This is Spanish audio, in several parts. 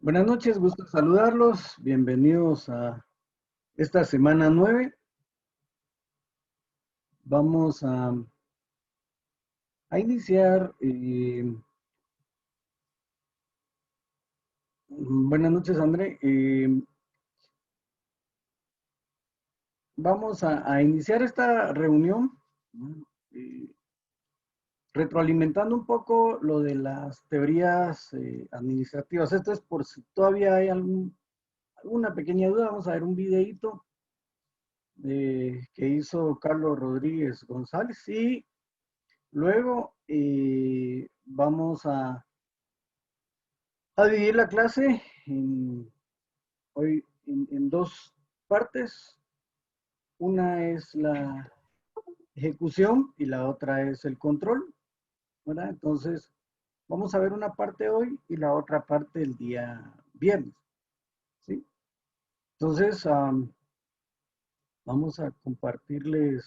Buenas noches, gusto saludarlos. Bienvenidos a esta semana 9. Vamos a iniciar. Buenas noches, André. Vamos a iniciar esta reunión, ¿no? Retroalimentando un poco lo de las teorías administrativas. Esto es por si todavía hay alguna pequeña duda. Vamos a ver un videíto que hizo Carlos Rodríguez González y luego vamos a dividir la clase hoy en dos partes. Una es la ejecución y la otra es el control, ¿verdad? Entonces, vamos a ver una parte hoy y la otra parte el día viernes, ¿sí? Entonces, vamos a compartirles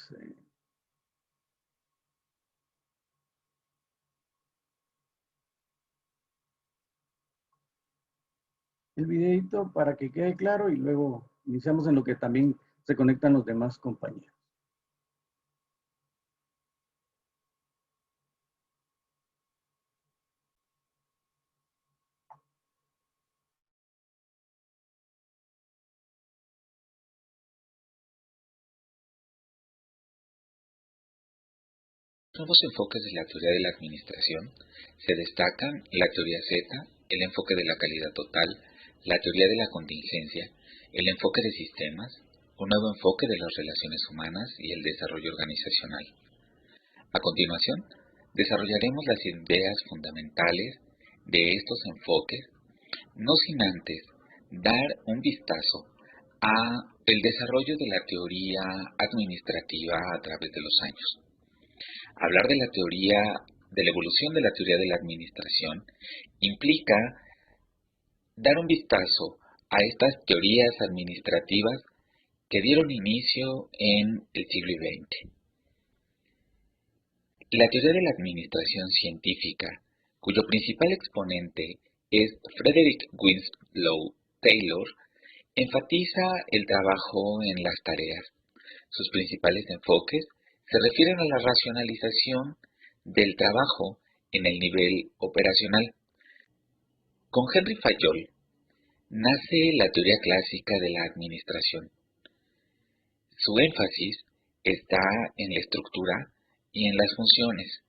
el videito para que quede claro y luego iniciamos en lo que también se conectan los demás compañeros. Nuevos enfoques de la teoría de la administración se destacan la teoría Z, el enfoque de la calidad total, la teoría de la contingencia, el enfoque de sistemas, un nuevo enfoque de las relaciones humanas y el desarrollo organizacional. A continuación, desarrollaremos las ideas fundamentales de estos enfoques, no sin antes dar un vistazo a el desarrollo de la teoría administrativa a través de los años. Hablar de la evolución de la teoría de la administración, implica dar un vistazo a estas teorías administrativas que dieron inicio en el siglo XX. La teoría de la administración científica, cuyo principal exponente es Frederick Winslow Taylor, enfatiza el trabajo en las tareas. Sus principales enfoques se refieren a la racionalización del trabajo en el nivel operacional. Con Henry Fayol nace la teoría clásica de la administración. Su énfasis está en la estructura y en las funciones.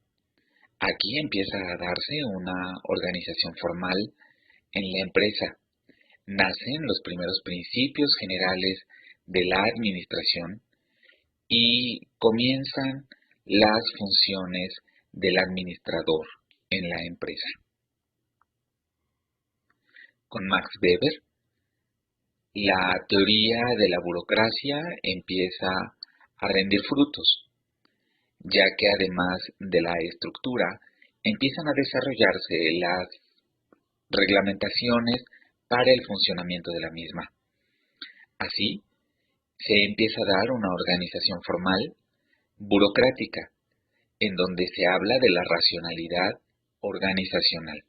Aquí empieza a darse una organización formal en la empresa. Nacen los primeros principios generales de la administración y comienzan las funciones del administrador en la empresa. Con Max Weber, la teoría de la burocracia empieza a rendir frutos, ya que además de la estructura, empiezan a desarrollarse las reglamentaciones para el funcionamiento de la misma. Así, se empieza a dar una organización formal, burocrática, en donde se habla de la racionalidad organizacional.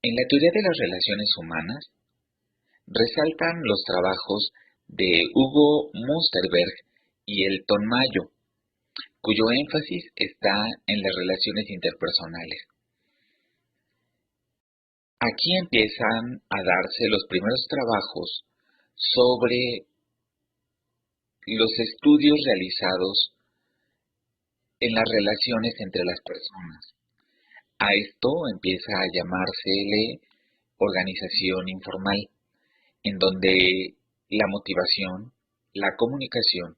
En la teoría de las relaciones humanas, resaltan los trabajos de Hugo Munsterberg y Elton Mayo, cuyo énfasis está en las relaciones interpersonales. Aquí empiezan a darse los primeros trabajos sobre los estudios realizados en las relaciones entre las personas. A esto empieza a llamársele organización informal, en donde la motivación, la comunicación,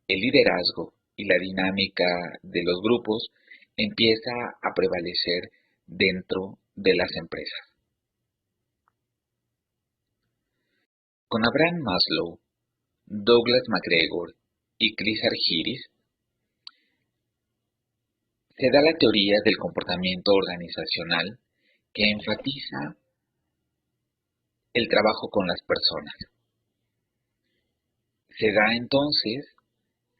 el liderazgo y la dinámica de los grupos empieza a prevalecer dentro de las empresas. Con Abraham Maslow, Douglas MacGregor y Chris Argyris, se da la teoría del comportamiento organizacional que enfatiza el trabajo con las personas. Se da entonces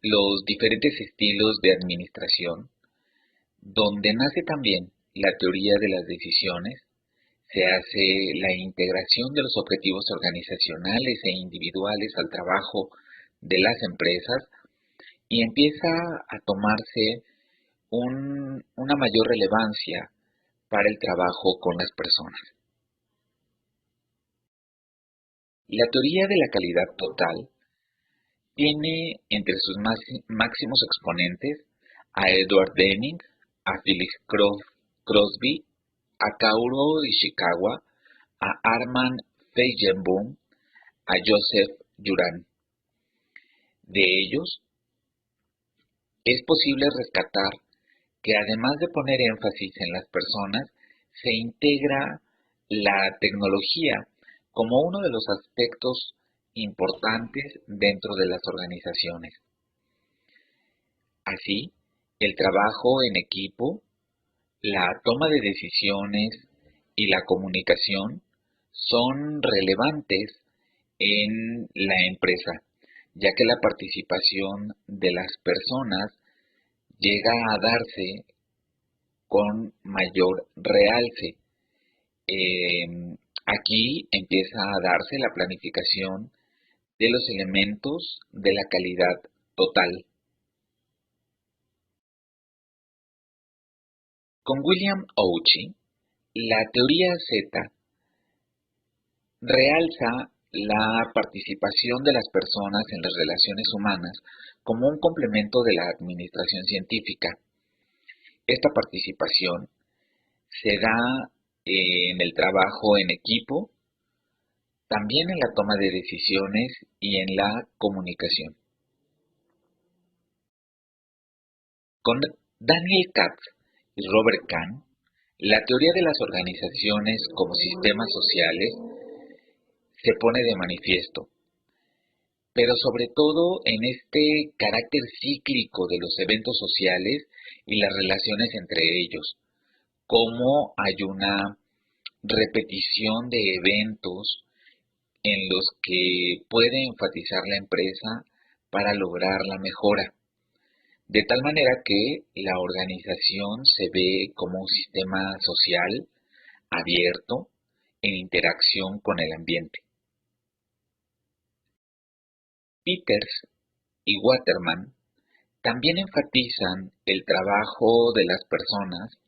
los diferentes estilos de administración, donde nace también la teoría de las decisiones, se hace la integración de los objetivos organizacionales e individuales al trabajo de las empresas y empieza a tomarse una mayor relevancia para el trabajo con las personas. La teoría de la calidad total tiene entre sus máximos exponentes a Edward Deming, a Philip Crosby, a Kaoru Ishikawa, a Armand Feigenbaum, a Joseph Juran. De ellos, es posible rescatar que además de poner énfasis en las personas, se integra la tecnología como uno de los aspectos importantes dentro de las organizaciones. Así, el trabajo en equipo, la toma de decisiones y la comunicación son relevantes en la empresa, ya que la participación de las personas llega a darse con mayor realce. Aquí empieza a darse la planificación de los elementos de la calidad total. Con William Ouchi, la teoría Z realza la participación de las personas en las relaciones humanas como un complemento de la administración científica. Esta participación se da en el trabajo en equipo, también en la toma de decisiones y en la comunicación. Con Daniel Katz y Robert Kahn, la teoría de las organizaciones como sistemas sociales se pone de manifiesto, pero sobre todo en este carácter cíclico de los eventos sociales y las relaciones entre ellos, cómo hay una repetición de eventos en los que puede enfatizar la empresa para lograr la mejora, de tal manera que la organización se ve como un sistema social abierto en interacción con el ambiente. Peters y Waterman también enfatizan el trabajo de las personas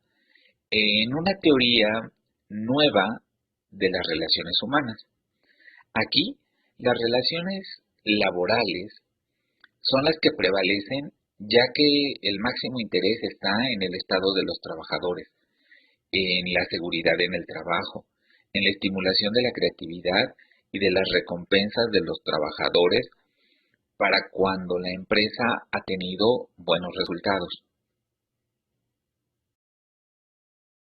en una teoría nueva de las relaciones humanas. Aquí, las relaciones laborales son las que prevalecen, ya que el máximo interés está en el estado de los trabajadores, en la seguridad en el trabajo, en la estimulación de la creatividad y de las recompensas de los trabajadores para cuando la empresa ha tenido buenos resultados.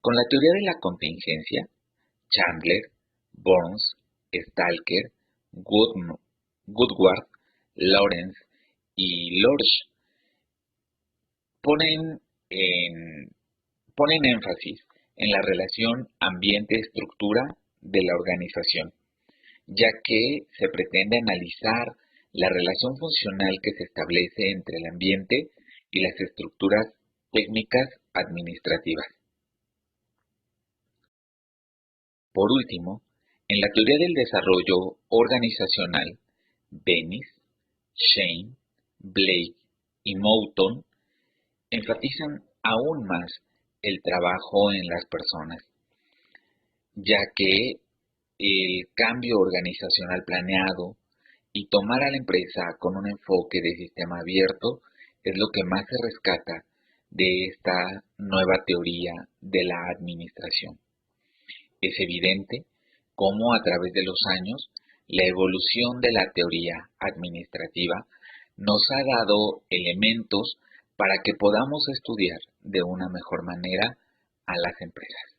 Con la teoría de la contingencia, Chandler, Burns, Stalker, Woodward, Lawrence y Lorsch ponen, ponen énfasis en la relación ambiente-estructura de la organización, ya que se pretende analizar la relación funcional que se establece entre el ambiente y las estructuras técnicas administrativas. Por último, en la teoría del desarrollo organizacional, Bennis, Shane, Blake y Moulton enfatizan aún más el trabajo en las personas, ya que el cambio organizacional planeado y tomar a la empresa con un enfoque de sistema abierto es lo que más se rescata de esta nueva teoría de la administración. Es evidente cómo a través de los años la evolución de la teoría administrativa nos ha dado elementos para que podamos estudiar de una mejor manera a las empresas.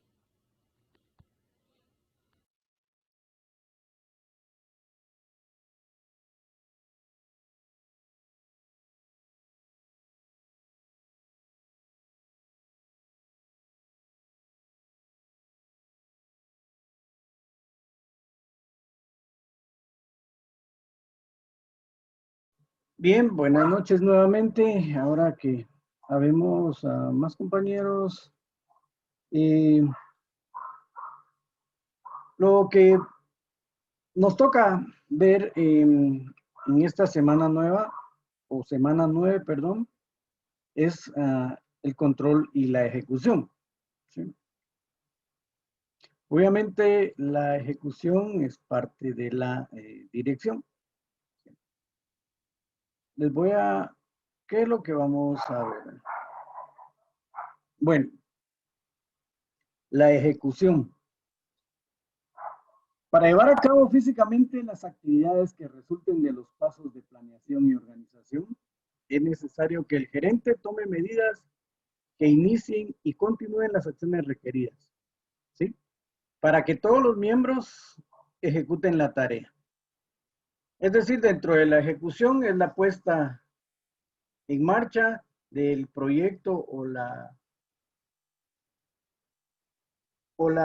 Bien, buenas noches nuevamente. Ahora que habemos a más compañeros Lo que nos toca ver en esta semana nueva, o semana 9, perdón, es el control y la ejecución. ¿Sí? Obviamente la ejecución es parte de la dirección. Les voy a... ¿Qué es lo que vamos a ver? Bueno, la ejecución. Para llevar a cabo físicamente las actividades que resulten de los pasos de planeación y organización, es necesario que el gerente tome medidas que inicien y continúen las acciones requeridas, ¿sí? Para que todos los miembros ejecuten la tarea. Es decir, dentro de la ejecución es la puesta en marcha del proyecto o la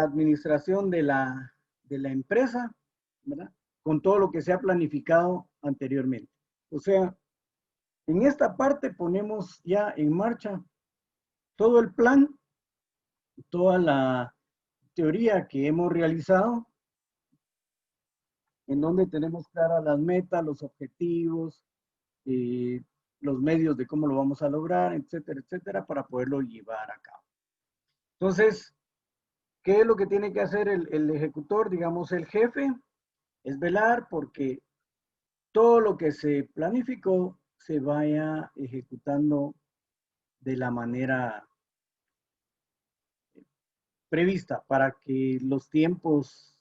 administración de la empresa, ¿verdad? Con todo lo que se ha planificado anteriormente. O sea, en esta parte ponemos ya en marcha todo el plan, toda la teoría que hemos realizado, en donde tenemos claras las metas, los objetivos, los medios de cómo lo vamos a lograr, etcétera, etcétera, para poderlo llevar a cabo. Entonces, ¿qué es lo que tiene que hacer el ejecutor? Digamos, el jefe, es velar porque todo lo que se planificó se vaya ejecutando de la manera prevista para que los tiempos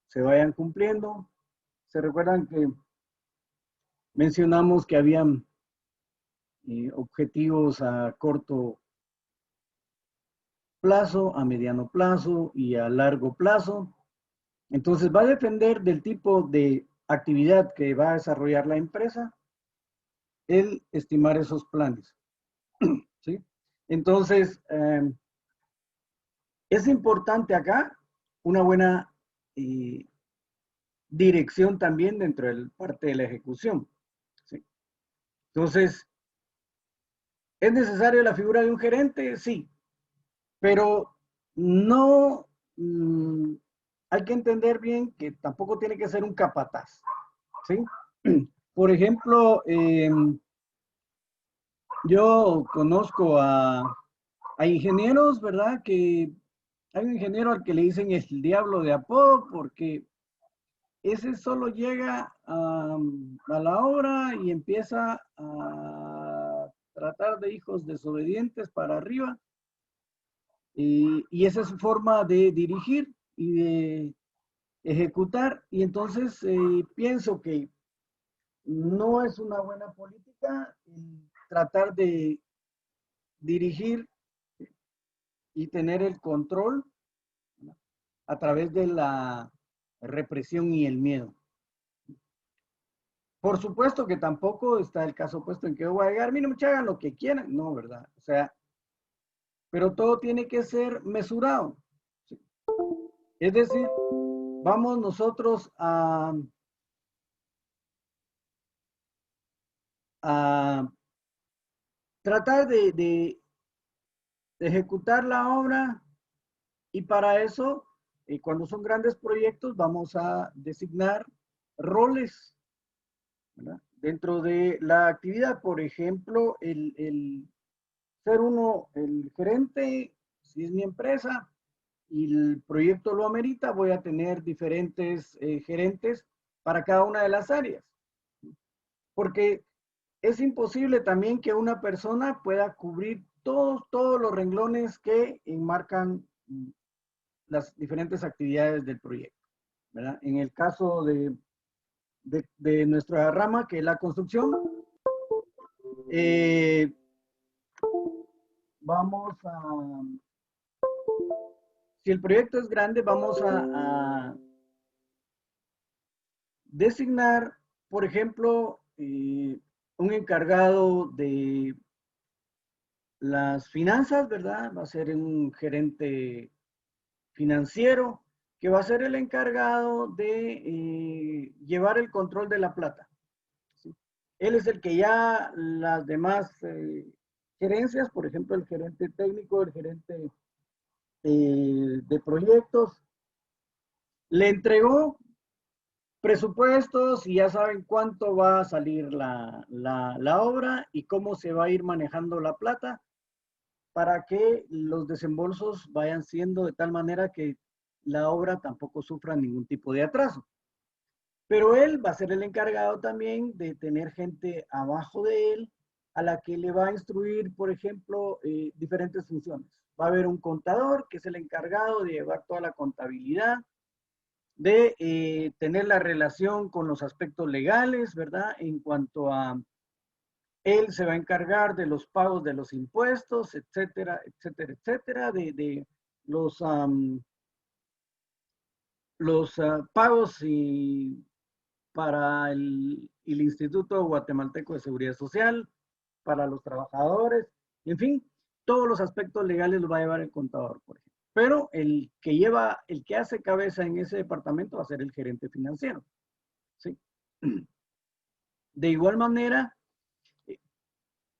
se vayan cumpliendo. Se recuerdan que mencionamos que habían objetivos a corto plazo, a mediano plazo y a largo plazo. Entonces va a depender del tipo de actividad que va a desarrollar la empresa el estimar esos planes. ¿Sí? Entonces, es importante acá una buena dirección también dentro de parte de la ejecución. ¿Sí? Entonces, ¿es necesario la figura de un gerente? Sí, pero no hay que entender bien que tampoco tiene que ser un capataz. ¿Sí? Por ejemplo, yo conozco a ingenieros, ¿verdad? Que hay un ingeniero al que le dicen el diablo de apodo porque ese solo llega a la obra y empieza a tratar de hijos desobedientes para arriba. Y esa es su forma de dirigir y de ejecutar. Y entonces pienso que no es una buena política tratar de dirigir y tener el control, ¿no?, a través de la represión y el miedo. Por supuesto que tampoco está el caso puesto en que yo voy a llegar, miren, muchachos, hagan lo que quieran. No, ¿verdad? O sea, pero todo tiene que ser mesurado. ¿Sí? Es decir, vamos nosotros a tratar de ejecutar la obra y para eso, cuando son grandes proyectos, vamos a designar roles, ¿verdad?, dentro de la actividad. Por ejemplo, el ser uno el gerente, si es mi empresa y el proyecto lo amerita, voy a tener diferentes gerentes para cada una de las áreas. Porque es imposible también que una persona pueda cubrir todos los renglones que enmarcan las diferentes actividades del proyecto, ¿verdad? En el caso de nuestra rama, que es la construcción, vamos a, si el proyecto es grande, vamos a designar, por ejemplo, un encargado de las finanzas, ¿verdad? Va a ser un gerente financiero que va a ser el encargado de llevar el control de la plata. ¿Sí? Él es el que ya las demás gerencias, por ejemplo, el gerente técnico, el gerente de proyectos, le entregó presupuestos y ya saben cuánto va a salir la obra y cómo se va a ir manejando la plata para que los desembolsos vayan siendo de tal manera que la obra tampoco sufra ningún tipo de atraso. Pero él va a ser el encargado también de tener gente abajo de él a la que le va a instruir, por ejemplo, diferentes funciones. Va a haber un contador que es el encargado de llevar toda la contabilidad, de tener la relación con los aspectos legales, ¿verdad? En cuanto a él se va a encargar de los pagos de los impuestos, etcétera, etcétera, etcétera, de los, pagos y para el Instituto Guatemalteco de Seguridad Social, para los trabajadores, en fin, todos los aspectos legales los va a llevar el contador, por ejemplo. Pero el que hace cabeza en ese departamento va a ser el gerente financiero. ¿Sí? De igual manera,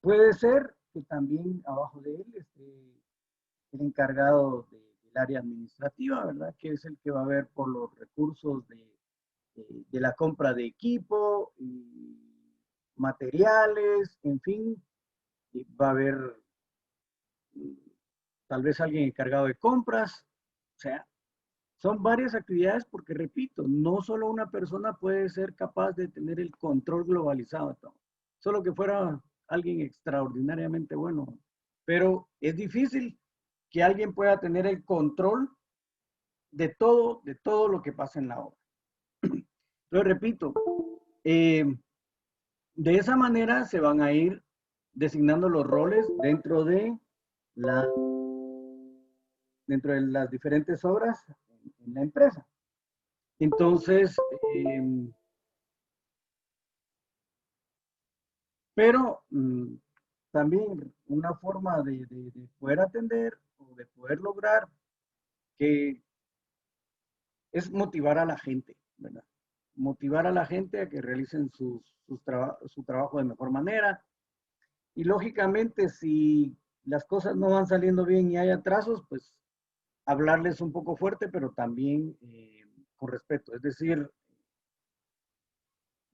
puede ser que también abajo de él esté el encargado del área administrativa, ¿verdad? Que es el que va a ver por los recursos de la compra de equipo, y materiales, en fin, y va a haber tal vez alguien encargado de compras, o sea, son varias actividades porque, repito, no solo una persona puede ser capaz de tener el control globalizado de todo, solo que fuera alguien extraordinariamente bueno, pero es difícil que alguien pueda tener el control de todo lo que pasa en la obra. Entonces, repito, eh, de esa manera se van a ir designando los roles la, dentro de las diferentes obras en la empresa. Entonces, pero también una forma de poder atender o de poder lograr que es motivar a la gente, ¿verdad? Motivar a la gente a que realicen su trabajo de mejor manera. Y lógicamente, si las cosas no van saliendo bien y hay atrasos, pues hablarles un poco fuerte, pero también con respeto. Es decir,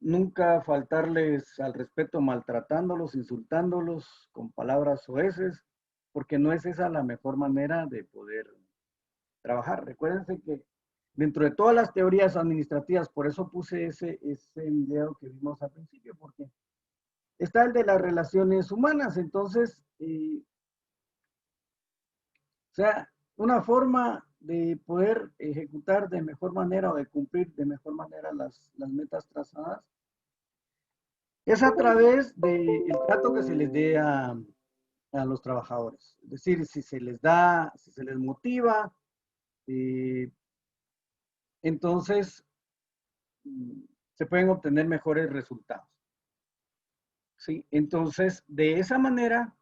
nunca faltarles al respeto maltratándolos, insultándolos con palabras soeces, porque no es esa la mejor manera de poder trabajar. Recuérdense que dentro de todas las teorías administrativas, por eso puse ese video que vimos al principio, porque está el de las relaciones humanas. Entonces, o sea, una forma de poder ejecutar de mejor manera o de cumplir de mejor manera las metas trazadas es a través del trato que se les dé a los trabajadores. Es decir, si se les da, si se les motiva, eh, entonces se pueden obtener mejores resultados. ¿Sí? Entonces, de esa manera,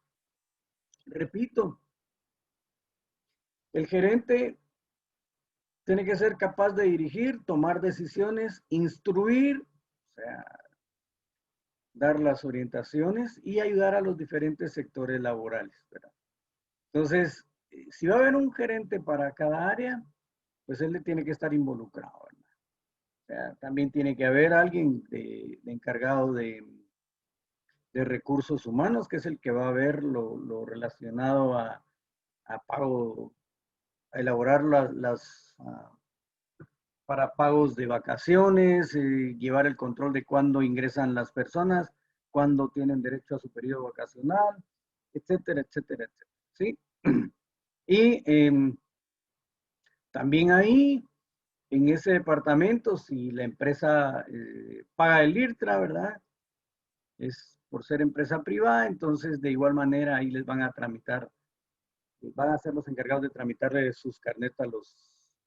repito, el gerente tiene que ser capaz de dirigir, tomar decisiones, instruir, o sea, dar las orientaciones y ayudar a los diferentes sectores laborales, ¿verdad? Entonces, si va a haber un gerente para cada área, pues él le tiene que estar involucrado, ¿verdad? O sea, también tiene que haber alguien de encargado de recursos humanos, que es el que va a ver lo relacionado a pago, a elaborar para pagos de vacaciones, llevar el control de cuándo ingresan las personas, cuándo tienen derecho a su periodo vacacional, etcétera, etcétera, etcétera. ¿Sí? Y también ahí, en ese departamento, si la empresa paga el IRTRA, ¿verdad? Es por ser empresa privada, entonces de igual manera ahí les van a tramitar, van a ser los encargados de tramitarle sus carnetas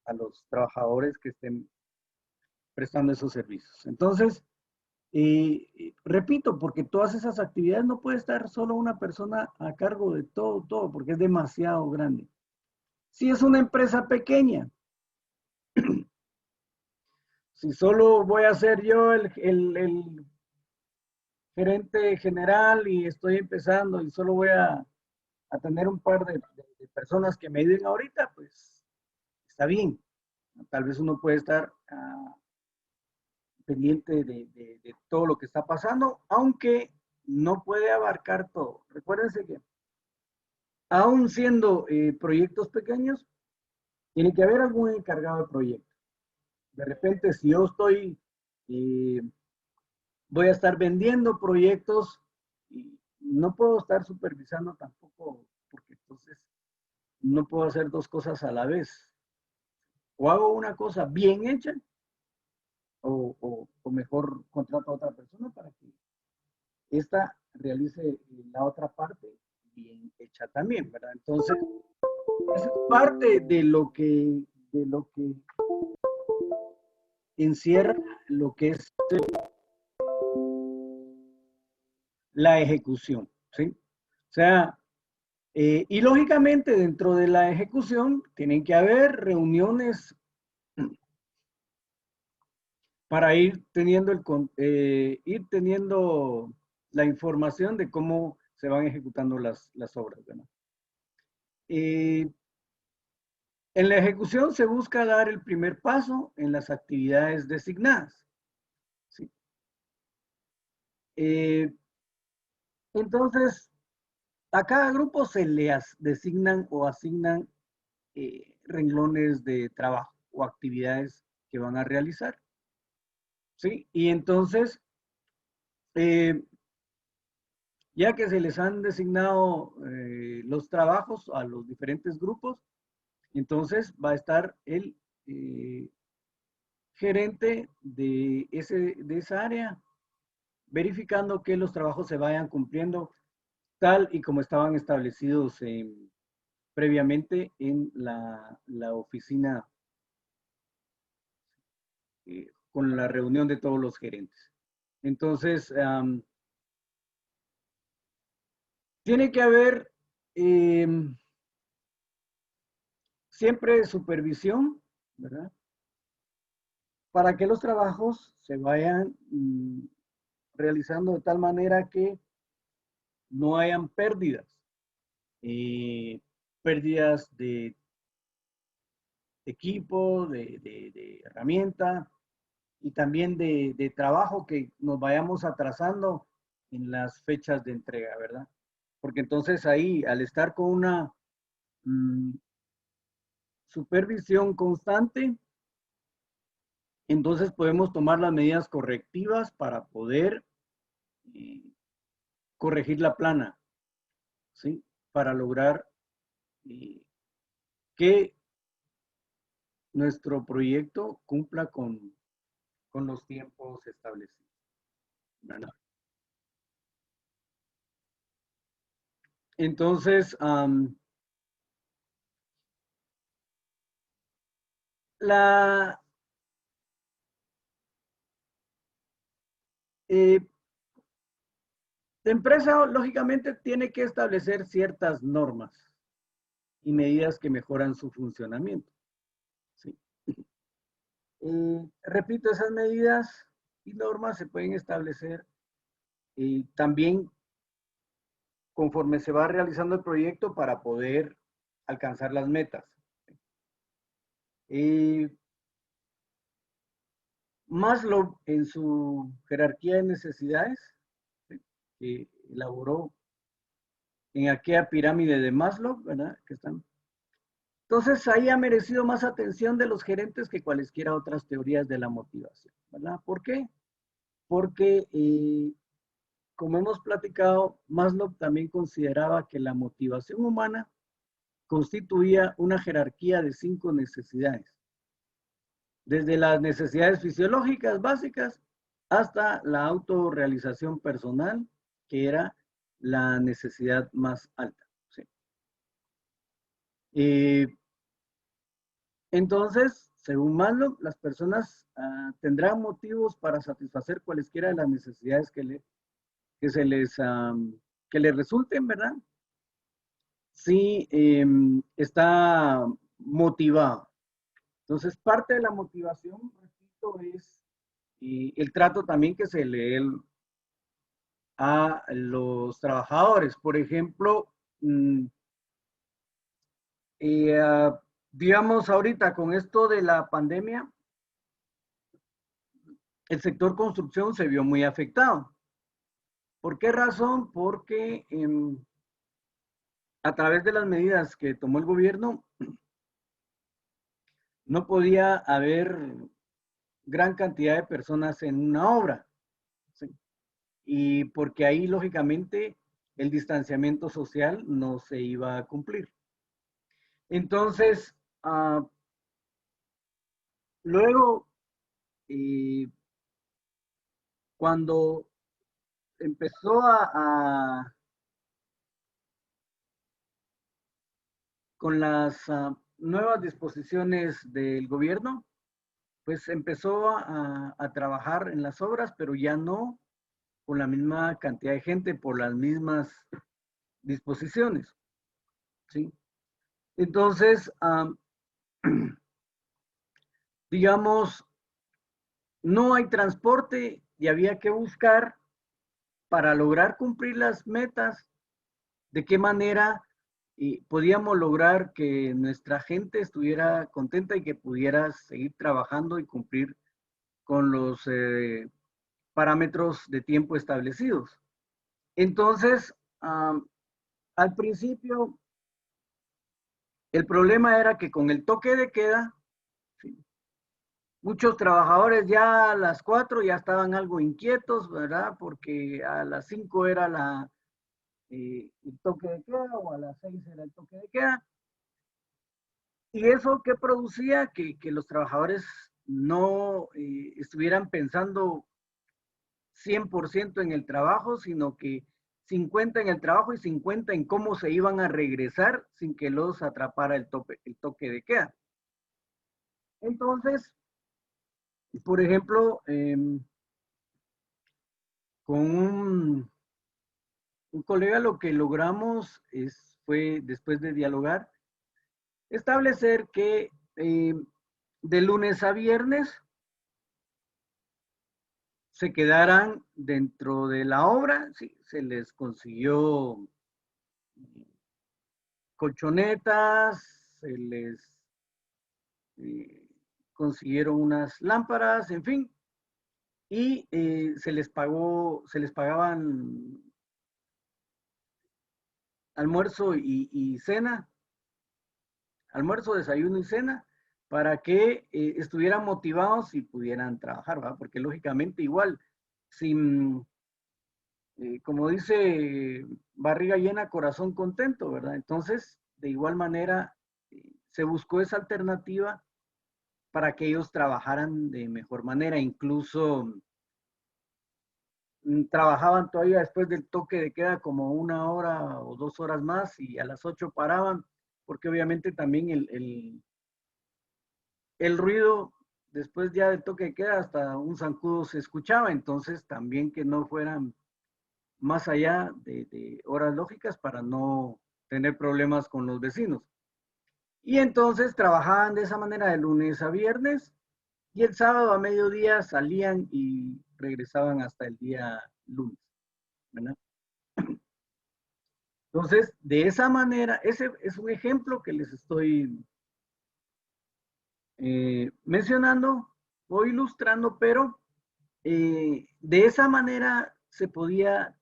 a los trabajadores que estén prestando esos servicios. Entonces, repito, porque todas esas actividades no puede estar solo una persona a cargo de todo, porque es demasiado grande. Si es una empresa pequeña, si solo voy a ser yo el gerente general y estoy empezando y solo voy a a tener un par de personas que me ayuden ahorita, pues está bien. Tal vez uno puede estar pendiente de todo lo que está pasando, aunque no puede abarcar todo. Recuérdense que aún siendo proyectos pequeños, tiene que haber algún encargado de proyecto. De repente, si yo eh, voy a estar vendiendo proyectos y no puedo estar supervisando tampoco, porque entonces no puedo hacer dos cosas a la vez. O hago una cosa bien hecha, o mejor contrato a otra persona para que esta realice la otra parte bien hecha también, ¿verdad? Entonces, esa es parte de lo que encierra lo que es la ejecución, ¿sí? O sea, y lógicamente dentro de la ejecución tienen que haber reuniones para ir teniendo la información de cómo se van ejecutando las obras, ¿verdad? En la ejecución se busca dar el primer paso en las actividades designadas, ¿sí? Eh, entonces, a cada grupo se le designan o asignan renglones de trabajo o actividades que van a realizar, ¿sí? Y entonces, eh, ya que se les han designado los trabajos a los diferentes grupos, entonces va a estar el gerente de esa área verificando que los trabajos se vayan cumpliendo tal y como estaban establecidos previamente en la oficina con la reunión de todos los gerentes. Entonces, tiene que haber siempre supervisión, ¿verdad? Para que los trabajos se vayan realizando de tal manera que no hayan pérdidas. Pérdidas de equipo, de herramienta y también de trabajo que nos vayamos atrasando en las fechas de entrega, ¿verdad? Porque entonces ahí, al estar con una supervisión constante, entonces podemos tomar las medidas correctivas para poder eh, corregir la plana, ¿sí? Para lograr que nuestro proyecto cumpla con los tiempos establecidos, ¿verdad? Entonces, la empresa, lógicamente, tiene que establecer ciertas normas y medidas que mejoran su funcionamiento, ¿sí? Repito, esas medidas y normas se pueden establecer también conforme se va realizando el proyecto para poder alcanzar las metas. Maslow, en su jerarquía de necesidades, ¿sí?, que elaboró en aquella pirámide de Maslow, ¿verdad? Que están. Entonces, ahí ha merecido más atención de los gerentes que cualesquiera otras teorías de la motivación, ¿verdad? ¿Por qué? Porque, como hemos platicado, Maslow también consideraba que la motivación humana constituía una jerarquía de 5 necesidades, desde las necesidades fisiológicas básicas hasta la autorrealización personal, que era la necesidad más alta, ¿sí? Entonces, según Maslow, las personas tendrán motivos para satisfacer cualesquiera de las necesidades que se les, que les resulten, ¿verdad? Si está motivado. Entonces, parte de la motivación, repito, es el trato también que se le a los trabajadores. Por ejemplo, Y digamos ahorita con esto de la pandemia, el sector construcción se vio muy afectado. ¿Por qué razón? Porque a través de las medidas que tomó el gobierno, no podía haber gran cantidad de personas en una obra, ¿sí? Y porque ahí, lógicamente, el distanciamiento social no se iba a cumplir. Entonces, luego, eh, cuando empezó con las nuevas disposiciones del gobierno, pues empezó a trabajar en las obras, pero ya no con la misma cantidad de gente, por las mismas disposiciones, ¿sí? Entonces, digamos, no hay transporte y había que buscar para lograr cumplir las metas, de qué manera podíamos lograr que nuestra gente estuviera contenta y que pudiera seguir trabajando y cumplir con los parámetros de tiempo establecidos. Entonces, al principio, el problema era que con el toque de queda, ¿sí?, muchos trabajadores ya a las 4 ya estaban algo inquietos, ¿verdad? Porque a las 5 era el toque de queda o a las 6 era el toque de queda. Y eso que producía que los trabajadores no estuvieran pensando 100% en el trabajo, sino que 50 en el trabajo y 50 en cómo se iban a regresar sin que los atrapara el toque de queda. Entonces, por ejemplo, con un colega lo que logramos fue, después de dialogar, establecer que de lunes a viernes se quedaran dentro de la obra, sí, se les consiguió colchonetas, se les eh, consiguieron unas lámparas, en fin, y se les pagaban almuerzo y cena, almuerzo, desayuno y cena, para que estuvieran motivados y pudieran trabajar, ¿verdad? Porque lógicamente igual, sin, como dice, barriga llena, corazón contento, ¿verdad? Entonces, de igual manera, se buscó esa alternativa para que ellos trabajaran de mejor manera, incluso trabajaban todavía después del toque de queda como 1 hora o 2 horas más y a las 8 paraban, porque obviamente también el ruido después ya del toque de queda hasta un zancudo se escuchaba, entonces también que no fueran más allá de horas lógicas para no tener problemas con los vecinos. Y entonces trabajaban de esa manera de lunes a viernes y el sábado a mediodía salían y regresaban hasta el día lunes, ¿verdad? Entonces, de esa manera, ese es un ejemplo que les estoy mencionando o ilustrando, pero de esa manera se podía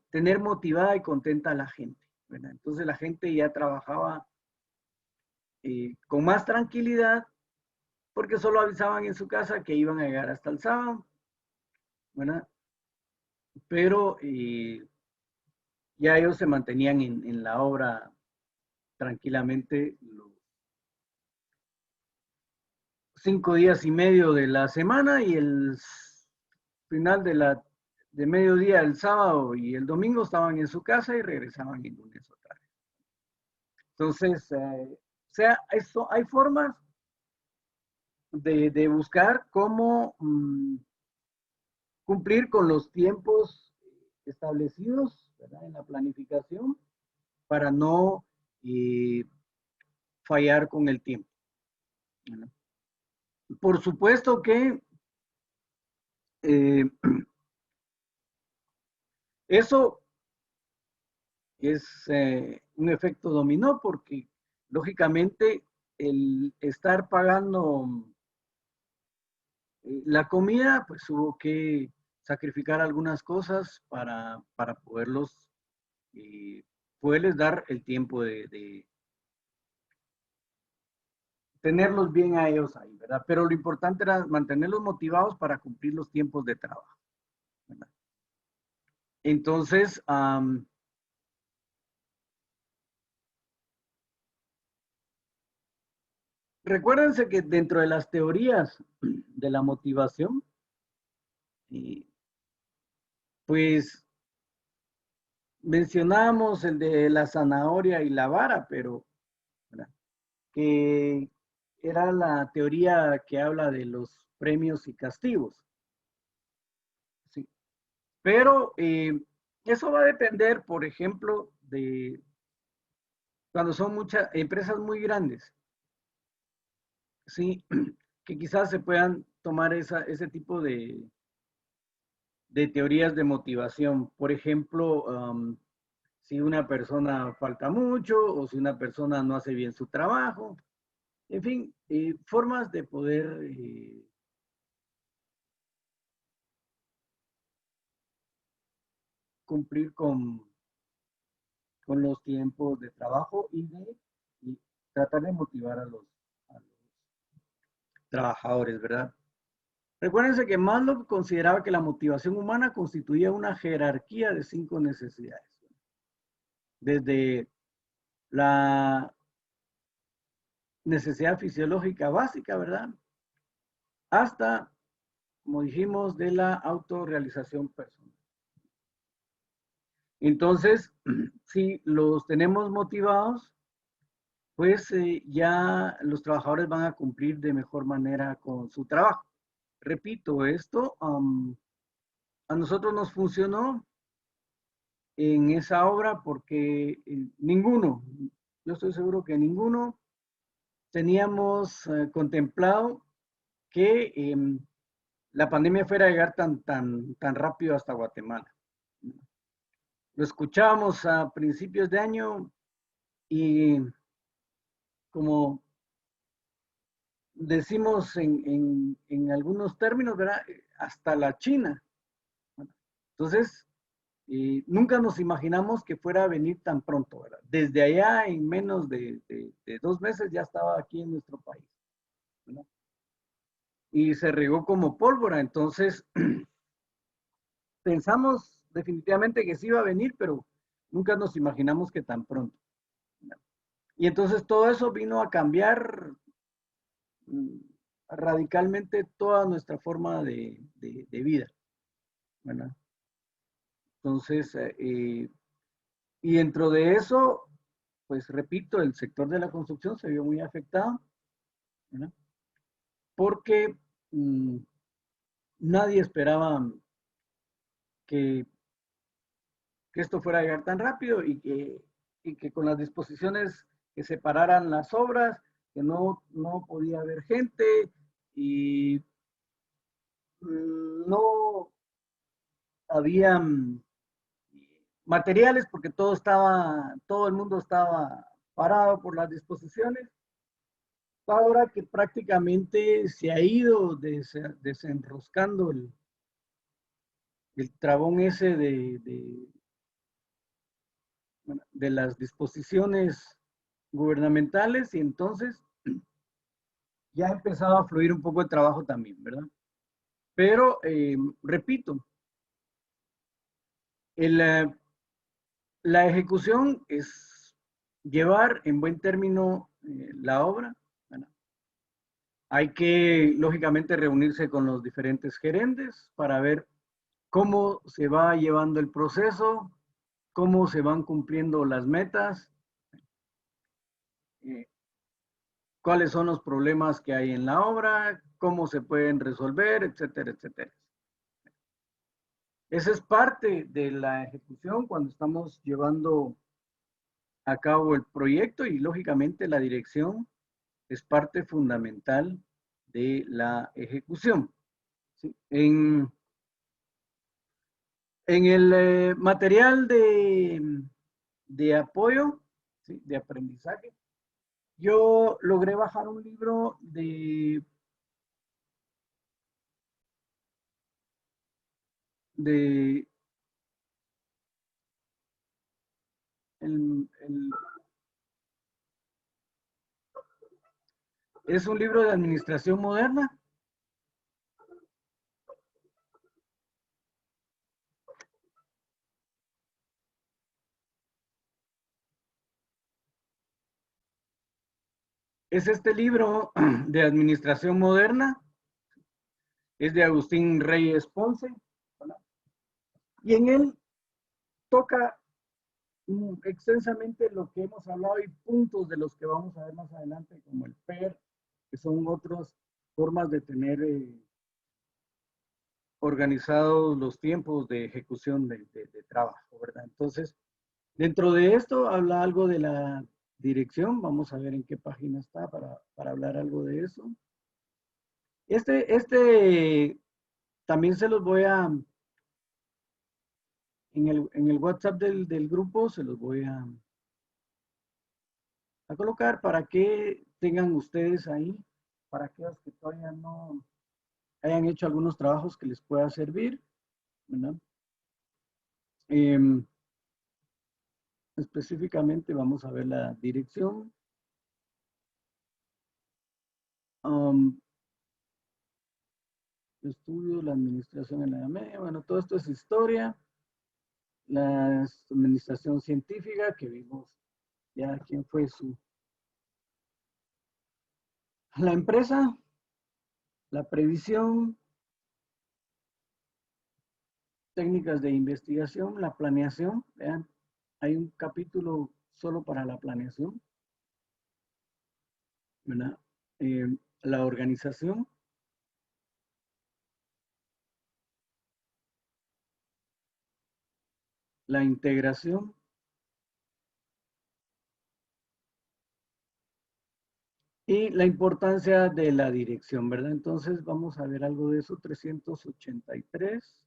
tener motivada y contenta a la gente, ¿verdad? Entonces la gente ya trabajaba con más tranquilidad porque solo avisaban en su casa que iban a llegar hasta el sábado, ¿verdad? Pero ya ellos se mantenían en la obra tranquilamente los 5 días y medio de la semana y el final de mediodía el sábado y el domingo estaban en su casa y regresaban el lunes otra vez. Entonces, o sea, hay formas de buscar cómo cumplir con los tiempos establecidos, ¿verdad?, en la planificación para no fallar con el tiempo, ¿verdad? Por supuesto que eh, eso es un efecto dominó porque lógicamente el estar pagando la comida, pues hubo que sacrificar algunas cosas para eh, poderles dar el tiempo de tenerlos bien a ellos ahí, ¿verdad? Pero lo importante era mantenerlos motivados para cumplir los tiempos de trabajo, ¿verdad? Entonces, recuérdense que dentro de las teorías de la motivación, eh, pues mencionábamos el de la zanahoria y la vara, pero ¿verdad? Que era la teoría que habla de los premios y castigos. ¿Sí? Pero eso va a depender, por ejemplo, de cuando son muchas empresas muy grandes, ¿sí? Que quizás se puedan tomar ese tipo de teorías de motivación. Por ejemplo, si una persona falta mucho o si una persona no hace bien su trabajo. En fin, formas de poder cumplir con los tiempos de trabajo y tratar de motivar a los trabajadores, ¿verdad? Recuérdense que Maslow consideraba que la motivación humana constituía una jerarquía de 5 necesidades. Desde la necesidad fisiológica básica, ¿verdad? Hasta, como dijimos, de la autorrealización personal. Entonces, si los tenemos motivados, pues ya los trabajadores van a cumplir de mejor manera con su trabajo. Repito, esto a nosotros nos funcionó en esa obra porque ninguno, yo estoy seguro que ninguno teníamos contemplado que la pandemia fuera a llegar tan rápido hasta Guatemala. Lo escuchábamos a principios de año y como decimos en algunos términos, ¿verdad? Hasta la China. Entonces, nunca nos imaginamos que fuera a venir tan pronto, ¿verdad? Desde allá, en menos de 2 meses, ya estaba aquí en nuestro país, ¿verdad? Y se regó como pólvora. Entonces, pensamos definitivamente que sí iba a venir, pero nunca nos imaginamos que tan pronto, ¿verdad? Y entonces todo eso vino a cambiar mm, radicalmente toda nuestra forma de vida, ¿verdad? Entonces, y dentro de eso, pues repito, el sector de la construcción se vio muy afectado, ¿verdad? Porque mmm, nadie esperaba que, que, esto fuera a llegar tan rápido y que con las disposiciones que separaran las obras, que no podía haber gente y no había materiales porque todo el mundo estaba parado por las disposiciones. Ahora que prácticamente se ha ido desenroscando el trabón ese de las disposiciones gubernamentales y entonces ya ha empezado a fluir un poco el trabajo también, ¿verdad? Pero, repito, el, la ejecución es llevar en buen término la obra, ¿verdad? Hay que, lógicamente, reunirse con los diferentes gerentes para ver cómo se va llevando el proceso, cómo se van cumpliendo las metas, eh, cuáles son los problemas que hay en la obra, cómo se pueden resolver, etcétera, etcétera. Esa es parte de la ejecución cuando estamos llevando a cabo el proyecto y lógicamente la dirección es parte fundamental de la ejecución. ¿Sí? En el material de apoyo, ¿sí? De aprendizaje. Yo logré bajar un libro de es un libro de administración moderna. Es este libro de administración moderna. Es de Agustín Reyes Ponce. ¿Verdad? Y en él toca extensamente lo que hemos hablado y puntos de los que vamos a ver más adelante, como el PER, que son otras formas de tener organizados los tiempos de ejecución de trabajo, ¿verdad? Entonces, dentro de esto habla algo de la dirección. Vamos a ver en qué página está para hablar algo de eso. También se los voy a, en el WhatsApp del grupo, se los voy a colocar para que tengan ustedes ahí, para aquellos que todavía no hayan hecho algunos trabajos que les pueda servir, ¿verdad? Específicamente vamos a ver la dirección. Estudios, la administración en la Edad Media, bueno, todo esto es historia. La administración científica, que vimos ya quién fue la empresa, la previsión, técnicas de investigación, la planeación. Vean, hay un capítulo solo para la planeación, ¿verdad? La organización, la integración y la importancia de la dirección, ¿verdad? Entonces vamos a ver algo de eso, 383.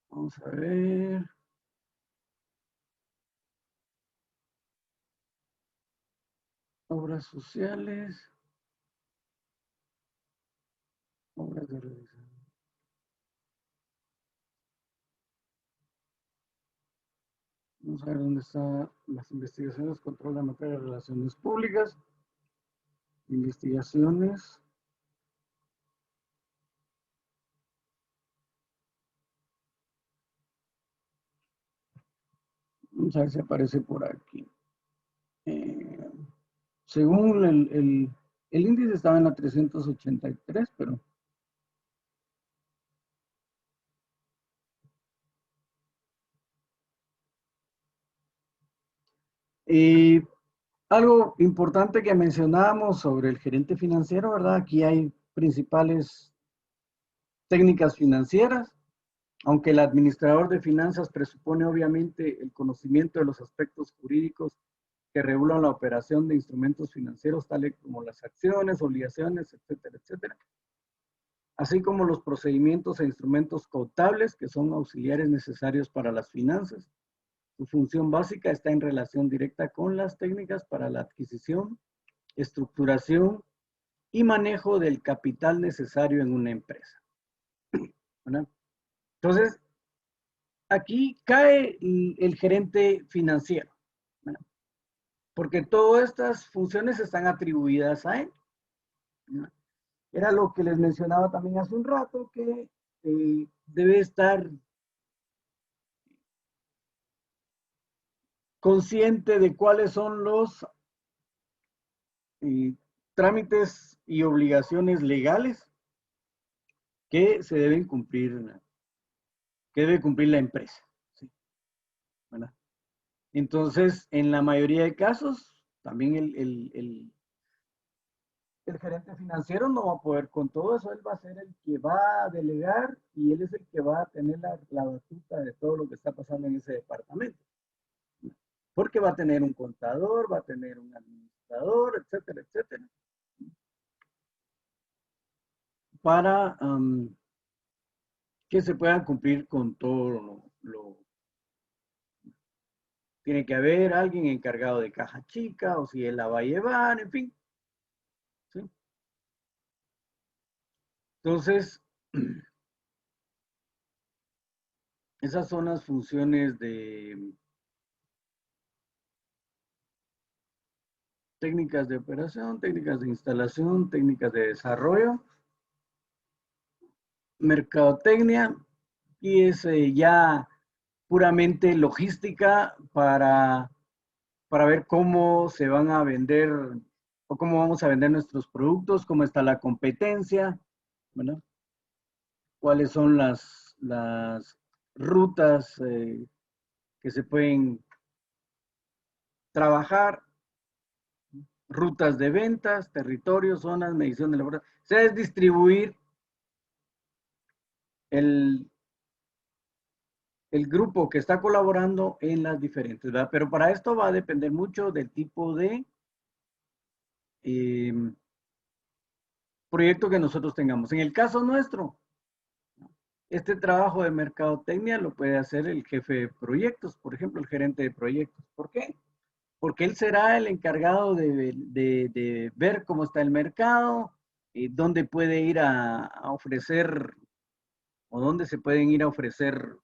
Vamos a ver. Obras sociales. Obras de realización. Vamos a ver dónde están las investigaciones, control de materia de relaciones públicas. Investigaciones. Vamos a ver si aparece por aquí. Según el índice estaba en la 383, pero algo importante que mencionábamos sobre el gerente financiero, ¿verdad? Aquí hay principales técnicas financieras, aunque el administrador de finanzas presupone obviamente el conocimiento de los aspectos jurídicos que regulan la operación de instrumentos financieros, tales como las acciones, obligaciones, etcétera, etcétera, así como los procedimientos e instrumentos contables que son auxiliares necesarios para las finanzas. Su función básica está en relación directa con las técnicas para la adquisición, estructuración y manejo del capital necesario en una empresa, ¿verdad? Entonces, aquí cae el gerente financiero, ¿verdad? Porque todas estas funciones están atribuidas a él, ¿verdad? Era lo que les mencionaba también hace un rato, que debe estar consciente de cuáles son los trámites y obligaciones legales que se deben cumplir, que debe cumplir la empresa, ¿sí? ¿Verdad? Entonces, en la mayoría de casos, también el gerente financiero no va a poder con todo eso, él va a ser el que va a delegar y él es el que va a tener la batuta de todo lo que está pasando en ese departamento. Porque va a tener un contador, va a tener un administrador, etcétera, etcétera, para que se puedan cumplir con todo tiene que haber alguien encargado de caja chica o si él la va a llevar, en fin. ¿Sí? Entonces, esas son las funciones de técnicas de operación, técnicas de instalación, técnicas de desarrollo, mercadotecnia y es ya puramente logística para ver cómo se van a vender o cómo vamos a vender nuestros productos, cómo está la competencia, ¿verdad? Cuáles son las rutas que se pueden trabajar, rutas de ventas, territorios, zonas, medición de la oferta. O sea, es distribuir el, el grupo que está colaborando en las diferentes, ¿verdad? Pero para esto va a depender mucho del tipo de eh, proyecto que nosotros tengamos. En el caso nuestro, este trabajo de mercadotecnia lo puede hacer el jefe de proyectos, por ejemplo, el gerente de proyectos. ¿Por qué? Porque él será el encargado de ver cómo está el mercado, dónde puede ir a ofrecer o dónde se pueden ir a ofrecer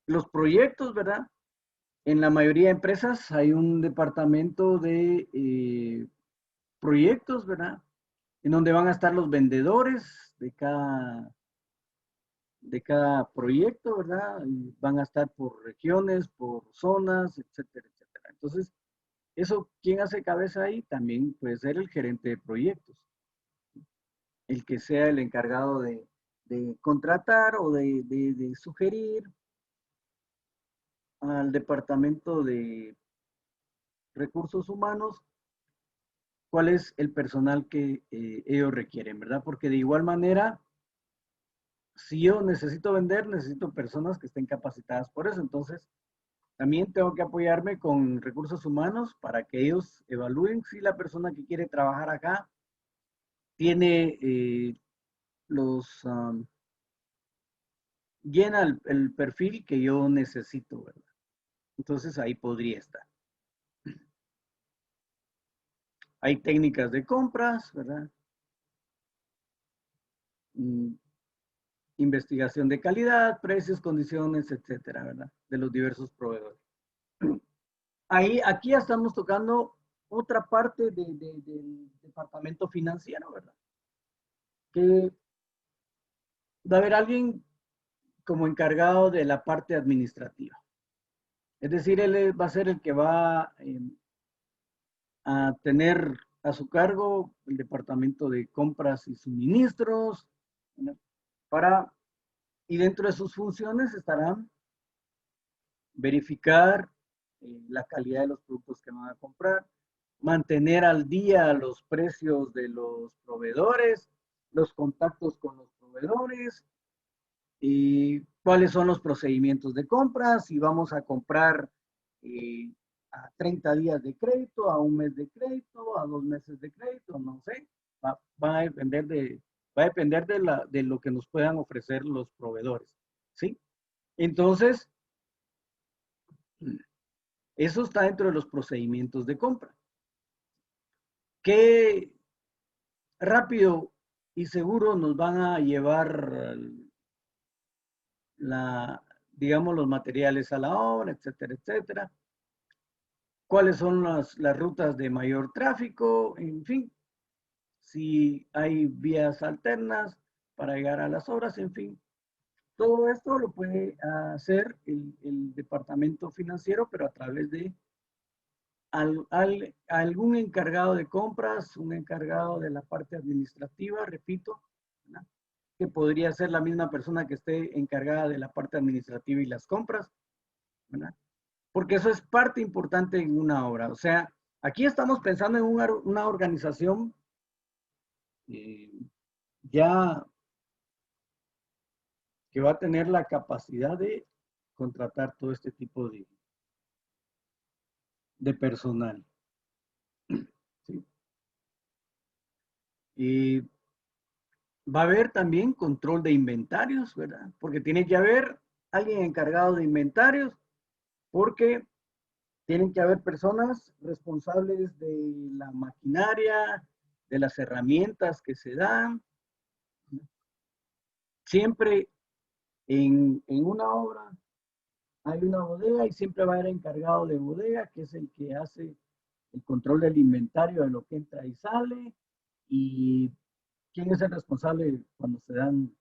los proyectos, ¿verdad? En la mayoría de empresas hay un departamento de proyectos, ¿verdad? En donde van a estar los vendedores de cada proyecto, ¿verdad? Y van a estar por regiones, por zonas, etcétera, etcétera. Entonces, eso, ¿quién hace cabeza ahí? También puede ser el gerente de proyectos, el que sea el encargado de contratar o de sugerir al departamento de recursos humanos cuál es el personal que ellos requieren, ¿verdad? Porque de igual manera, si yo necesito vender, necesito personas que estén capacitadas por eso. Entonces, también tengo que apoyarme con recursos humanos para que ellos evalúen si la persona que quiere trabajar acá tiene los, llena el perfil que yo necesito, ¿verdad? Entonces ahí podría estar. Hay técnicas de compras, ¿verdad? Mm, investigación de calidad, precios, condiciones, etcétera, ¿verdad? De los diversos proveedores. Ahí, aquí ya estamos tocando otra parte del departamento financiero, ¿verdad? Que va a haber alguien como encargado de la parte administrativa. Es decir, él va a ser el que va a tener a su cargo el departamento de compras y suministros, ¿no? Para, y dentro de sus funciones estarán verificar la calidad de los productos que van a comprar, mantener al día los precios de los proveedores, los contactos con los proveedores y cuáles son los procedimientos de compra, si vamos a comprar eh, a 30 días de crédito, a un mes de crédito, a 2 meses de crédito, no sé, va a depender va a depender de lo que nos puedan ofrecer los proveedores, ¿sí? Entonces, eso está dentro de los procedimientos de compra. ¿Qué rápido y seguro nos van a llevar digamos, los materiales a la obra, etcétera, etcétera? ¿Cuáles son las rutas de mayor tráfico? En fin, si hay vías alternas para llegar a las obras, en fin. Todo esto lo puede hacer el departamento financiero, pero a través de algún encargado de compras, un encargado de la parte administrativa, repito, ¿verdad? Que podría ser la misma persona que esté encargada de la parte administrativa y las compras, ¿verdad? porque eso es parte importante en una obra. O sea, aquí estamos pensando en una organización ya que va a tener la capacidad de contratar todo este tipo de personal. ¿Sí? Y va a haber también control de inventarios, ¿verdad? Porque tiene que haber alguien encargado de inventarios, porque tienen que haber personas responsables de la maquinaria, de las herramientas que se dan. Siempre en una obra hay una bodega y siempre va a haber encargado de bodega, que es el que hace el control del inventario de lo que entra y sale, y quién es el responsable cuando se dan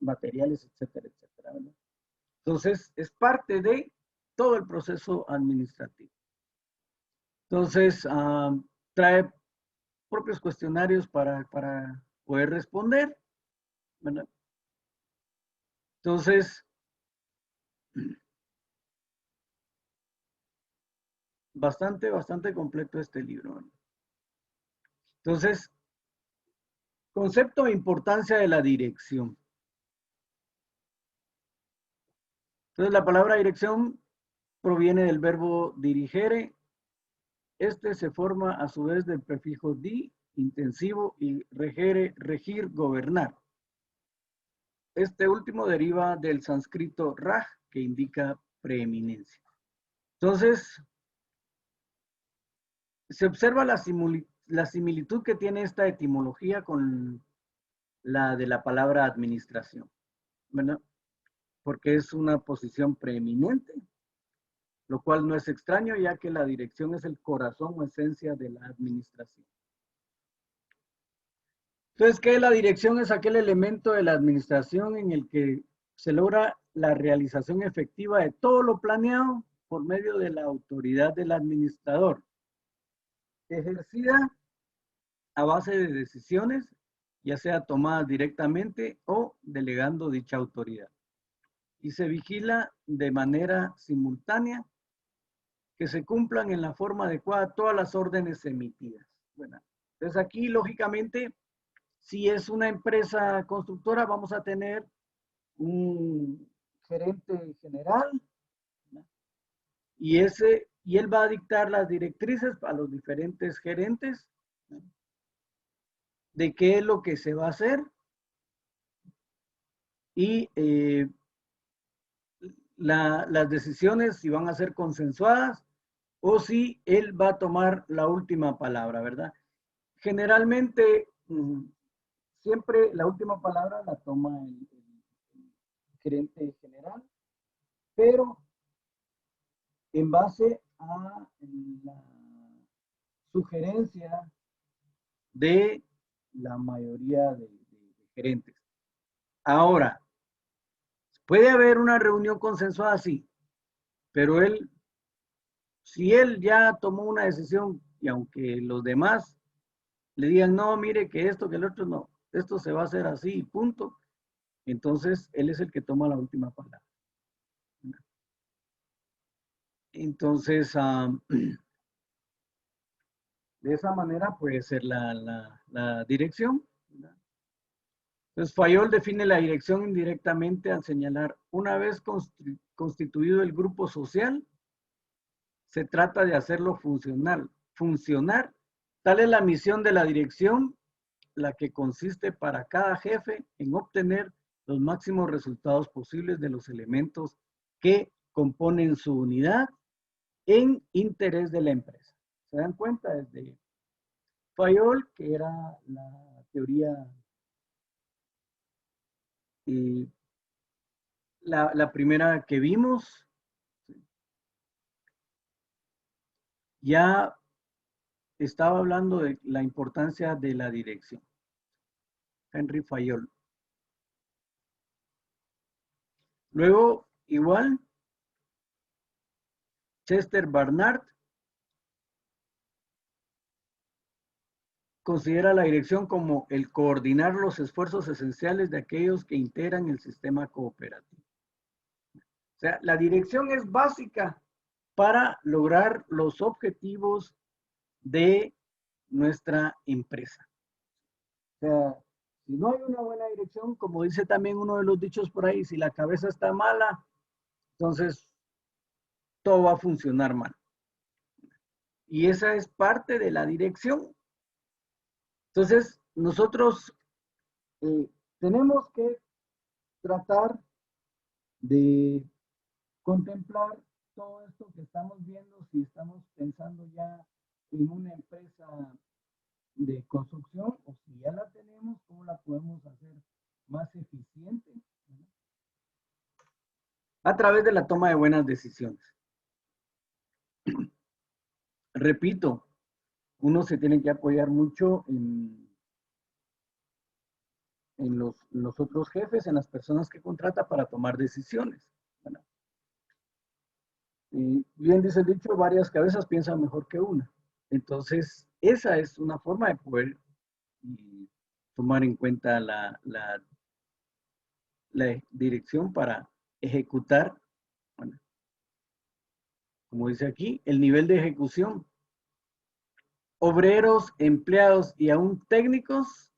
materiales, etcétera, etcétera, ¿verdad? Entonces, es parte de todo el proceso administrativo. Entonces, trae propios cuestionarios para poder responder, ¿verdad? Entonces, bastante completo este libro, ¿verdad? Entonces, concepto e importancia de la dirección. Entonces, la palabra dirección proviene del verbo dirigere. Este se forma a su vez del prefijo di, intensivo, y regere, regir, gobernar. Este último deriva del sánscrito raj, que indica preeminencia. Entonces, se observa la similitud que tiene esta etimología con la de la palabra administración, ¿verdad? Porque es una posición preeminente, lo cual no es extraño, ya que la dirección es el corazón o esencia de la administración. Entonces, ¿qué es la dirección? Es aquel elemento de la administración en el que se logra la realización efectiva de todo lo planeado por medio de la autoridad del administrador, ejercida a base de decisiones, ya sea tomadas directamente o delegando dicha autoridad. Y se vigila de manera simultánea que se cumplan en la forma adecuada todas las órdenes emitidas. Bueno, entonces aquí, lógicamente, si es una empresa constructora, vamos a tener un gerente general, ¿no? Y él va a dictar las directrices a los diferentes gerentes, ¿no? De qué es lo que se va a hacer, y las decisiones si van a ser consensuadas o si él va a tomar la última palabra, ¿verdad? Generalmente, siempre la última palabra la toma el gerente general, pero en base a la sugerencia de la mayoría de gerentes. Ahora, puede haber una reunión consensuada, sí, pero si él ya tomó una decisión y aunque los demás le digan, no, mire que esto, que el otro, no, esto se va a hacer así, punto, entonces él es el que toma la última palabra. Entonces, de esa manera puede ser la dirección, ¿verdad? Entonces, Fayol define la dirección indirectamente al señalar, una vez constituido el grupo social, se trata de hacerlo funcionar. Tal es la misión de la dirección, la que consiste para cada jefe en obtener los máximos resultados posibles de los elementos que componen su unidad en interés de la empresa. ¿Se dan cuenta? Desde Fayol, que era la teoría, la primera que vimos, ya estaba hablando de la importancia de la dirección. Henry Fayol. Luego, igual, Chester Barnard considera la dirección como el coordinar los esfuerzos esenciales de aquellos que integran el sistema cooperativo. O sea, la dirección es básica para lograr los objetivos de nuestra empresa. O sea, si no hay una buena dirección, como dice también uno de los dichos por ahí, si la cabeza está mala, entonces todo va a funcionar mal. Y esa es parte de la dirección. Entonces, nosotros tenemos que tratar de contemplar todo esto que estamos viendo, si estamos pensando ya en una empresa de construcción o si ya la tenemos, cómo la podemos hacer más eficiente, ¿no? A través de la toma de buenas decisiones. Repito, uno se tiene que apoyar mucho en los otros jefes, en las personas que contrata para tomar decisiones. Bueno, y bien dice el dicho, varias cabezas piensan mejor que una. Entonces, esa es una forma de poder tomar en cuenta la dirección para ejecutar, bueno, como dice aquí, el nivel de ejecución. Obreros, empleados y aún técnicos.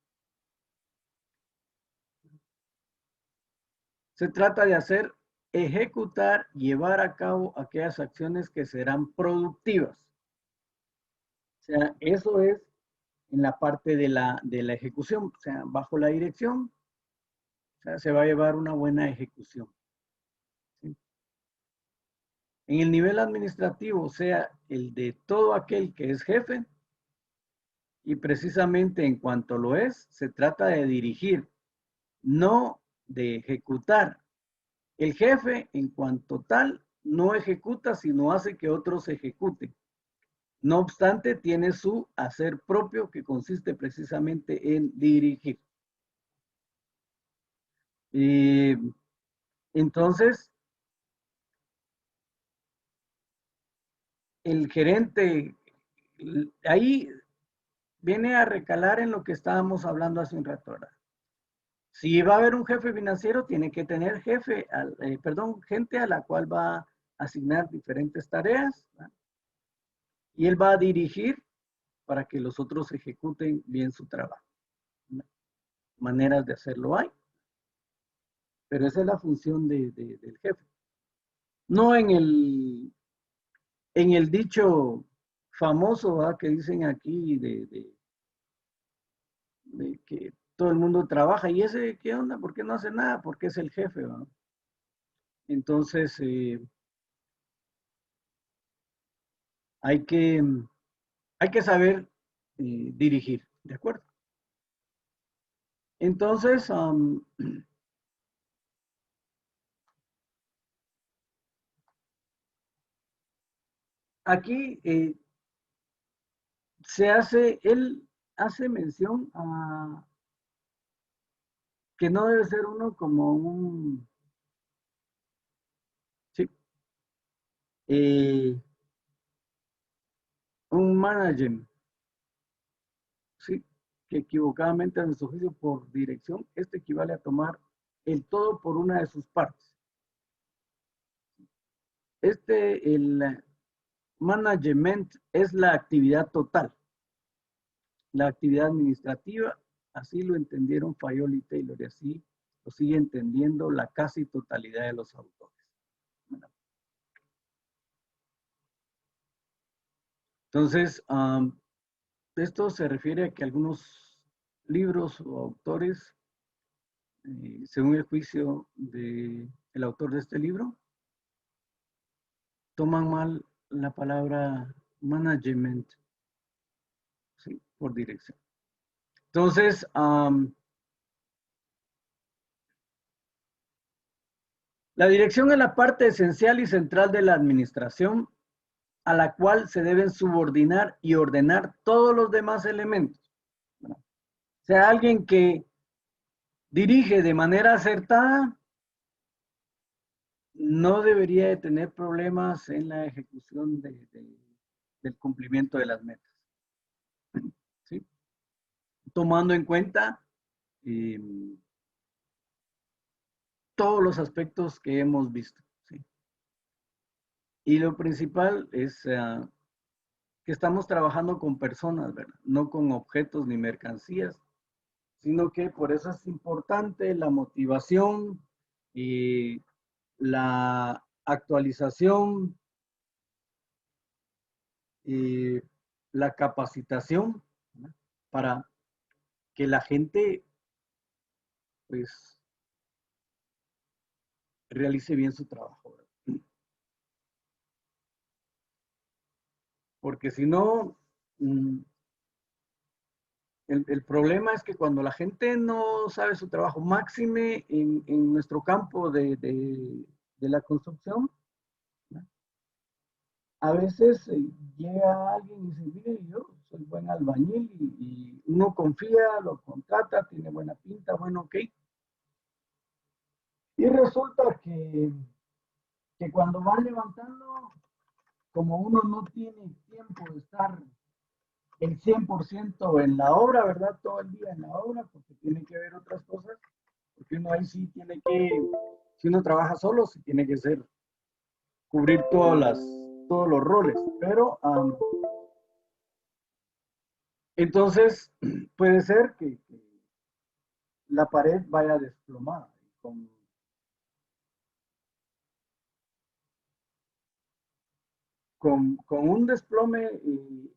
Se trata de hacer, ejecutar, llevar a cabo aquellas acciones que serán productivas. O sea, eso es en la parte de la ejecución, o sea, bajo la dirección, o sea, se va a llevar una buena ejecución. ¿Sí? En el nivel administrativo, o sea, el de todo aquel que es jefe, y precisamente en cuanto lo es, se trata de dirigir, no de ejecutar. El jefe, en cuanto tal, no ejecuta, sino hace que otros ejecuten. No obstante, tiene su hacer propio que consiste precisamente en dirigir. Y entonces, el gerente, ahí viene a recalar en lo que estábamos hablando hace un rato, ¿verdad? Si va a haber un jefe financiero, tiene que tener gente a la cual va a asignar diferentes tareas, ¿verdad? Y él va a dirigir para que los otros ejecuten bien su trabajo. Maneras de hacerlo hay, pero esa es la función del jefe. No en el dicho famoso, ¿verdad?, que dicen aquí de que todo el mundo trabaja y ese, ¿qué onda? ¿Por qué no hace nada? Porque es el jefe, ¿verdad? Entonces, hay que, hay que saber dirigir, ¿de acuerdo? Entonces, aquí él hace mención a que no debe ser uno como sí, eh, un manager, sí, que equivocadamente a nuestro juicio por dirección, esto equivale a tomar el todo por una de sus partes. El management es la actividad total, la actividad administrativa, así lo entendieron Fayol y Taylor, y así lo sigue entendiendo la casi totalidad de los autores. Entonces, esto se refiere a que algunos libros o autores, según el juicio del autor de este libro, toman mal la palabra management, ¿sí?, por dirección. Entonces, la dirección es la parte esencial y central de la administración a la cual se deben subordinar y ordenar todos los demás elementos. O sea, alguien que dirige de manera acertada no debería de tener problemas en la ejecución del cumplimiento de las metas, ¿sí? Tomando en cuenta eh, todos los aspectos que hemos visto, ¿sí? Y lo principal es que estamos trabajando con personas, ¿verdad? No con objetos ni mercancías, sino que por eso es importante la motivación y la actualización y la capacitación, ¿no? Para que la gente pues realice bien su trabajo, ¿verdad? Porque si no, el problema es que cuando la gente no sabe su trabajo, máxime en nuestro campo de la construcción, ¿no? A veces llega alguien y dice, mire, yo soy buen albañil y uno confía, lo contrata, tiene buena pinta, bueno, ok. Y resulta que cuando van levantando, como uno no tiene tiempo de estar el 100% en la obra, ¿verdad? Todo el día en la obra, porque tiene que ver otras cosas, porque uno ahí sí tiene que, si uno trabaja solo, sí tiene que ser, cubrir todos los roles, pero entonces puede ser que la pared vaya desplomada, con un desplome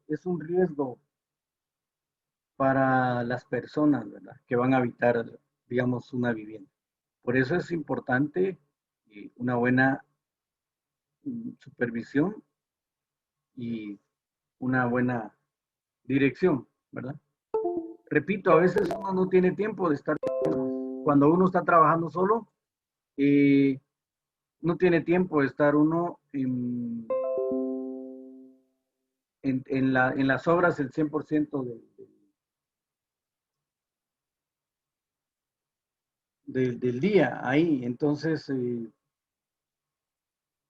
es un riesgo para las personas, ¿verdad? Que van a habitar, digamos, una vivienda. Por eso es importante una buena supervisión y una buena dirección, ¿verdad? Repito, a veces uno no tiene tiempo de estar, cuando uno está trabajando solo, eh, no tiene tiempo de estar uno en las obras el 100% del día ahí. Entonces,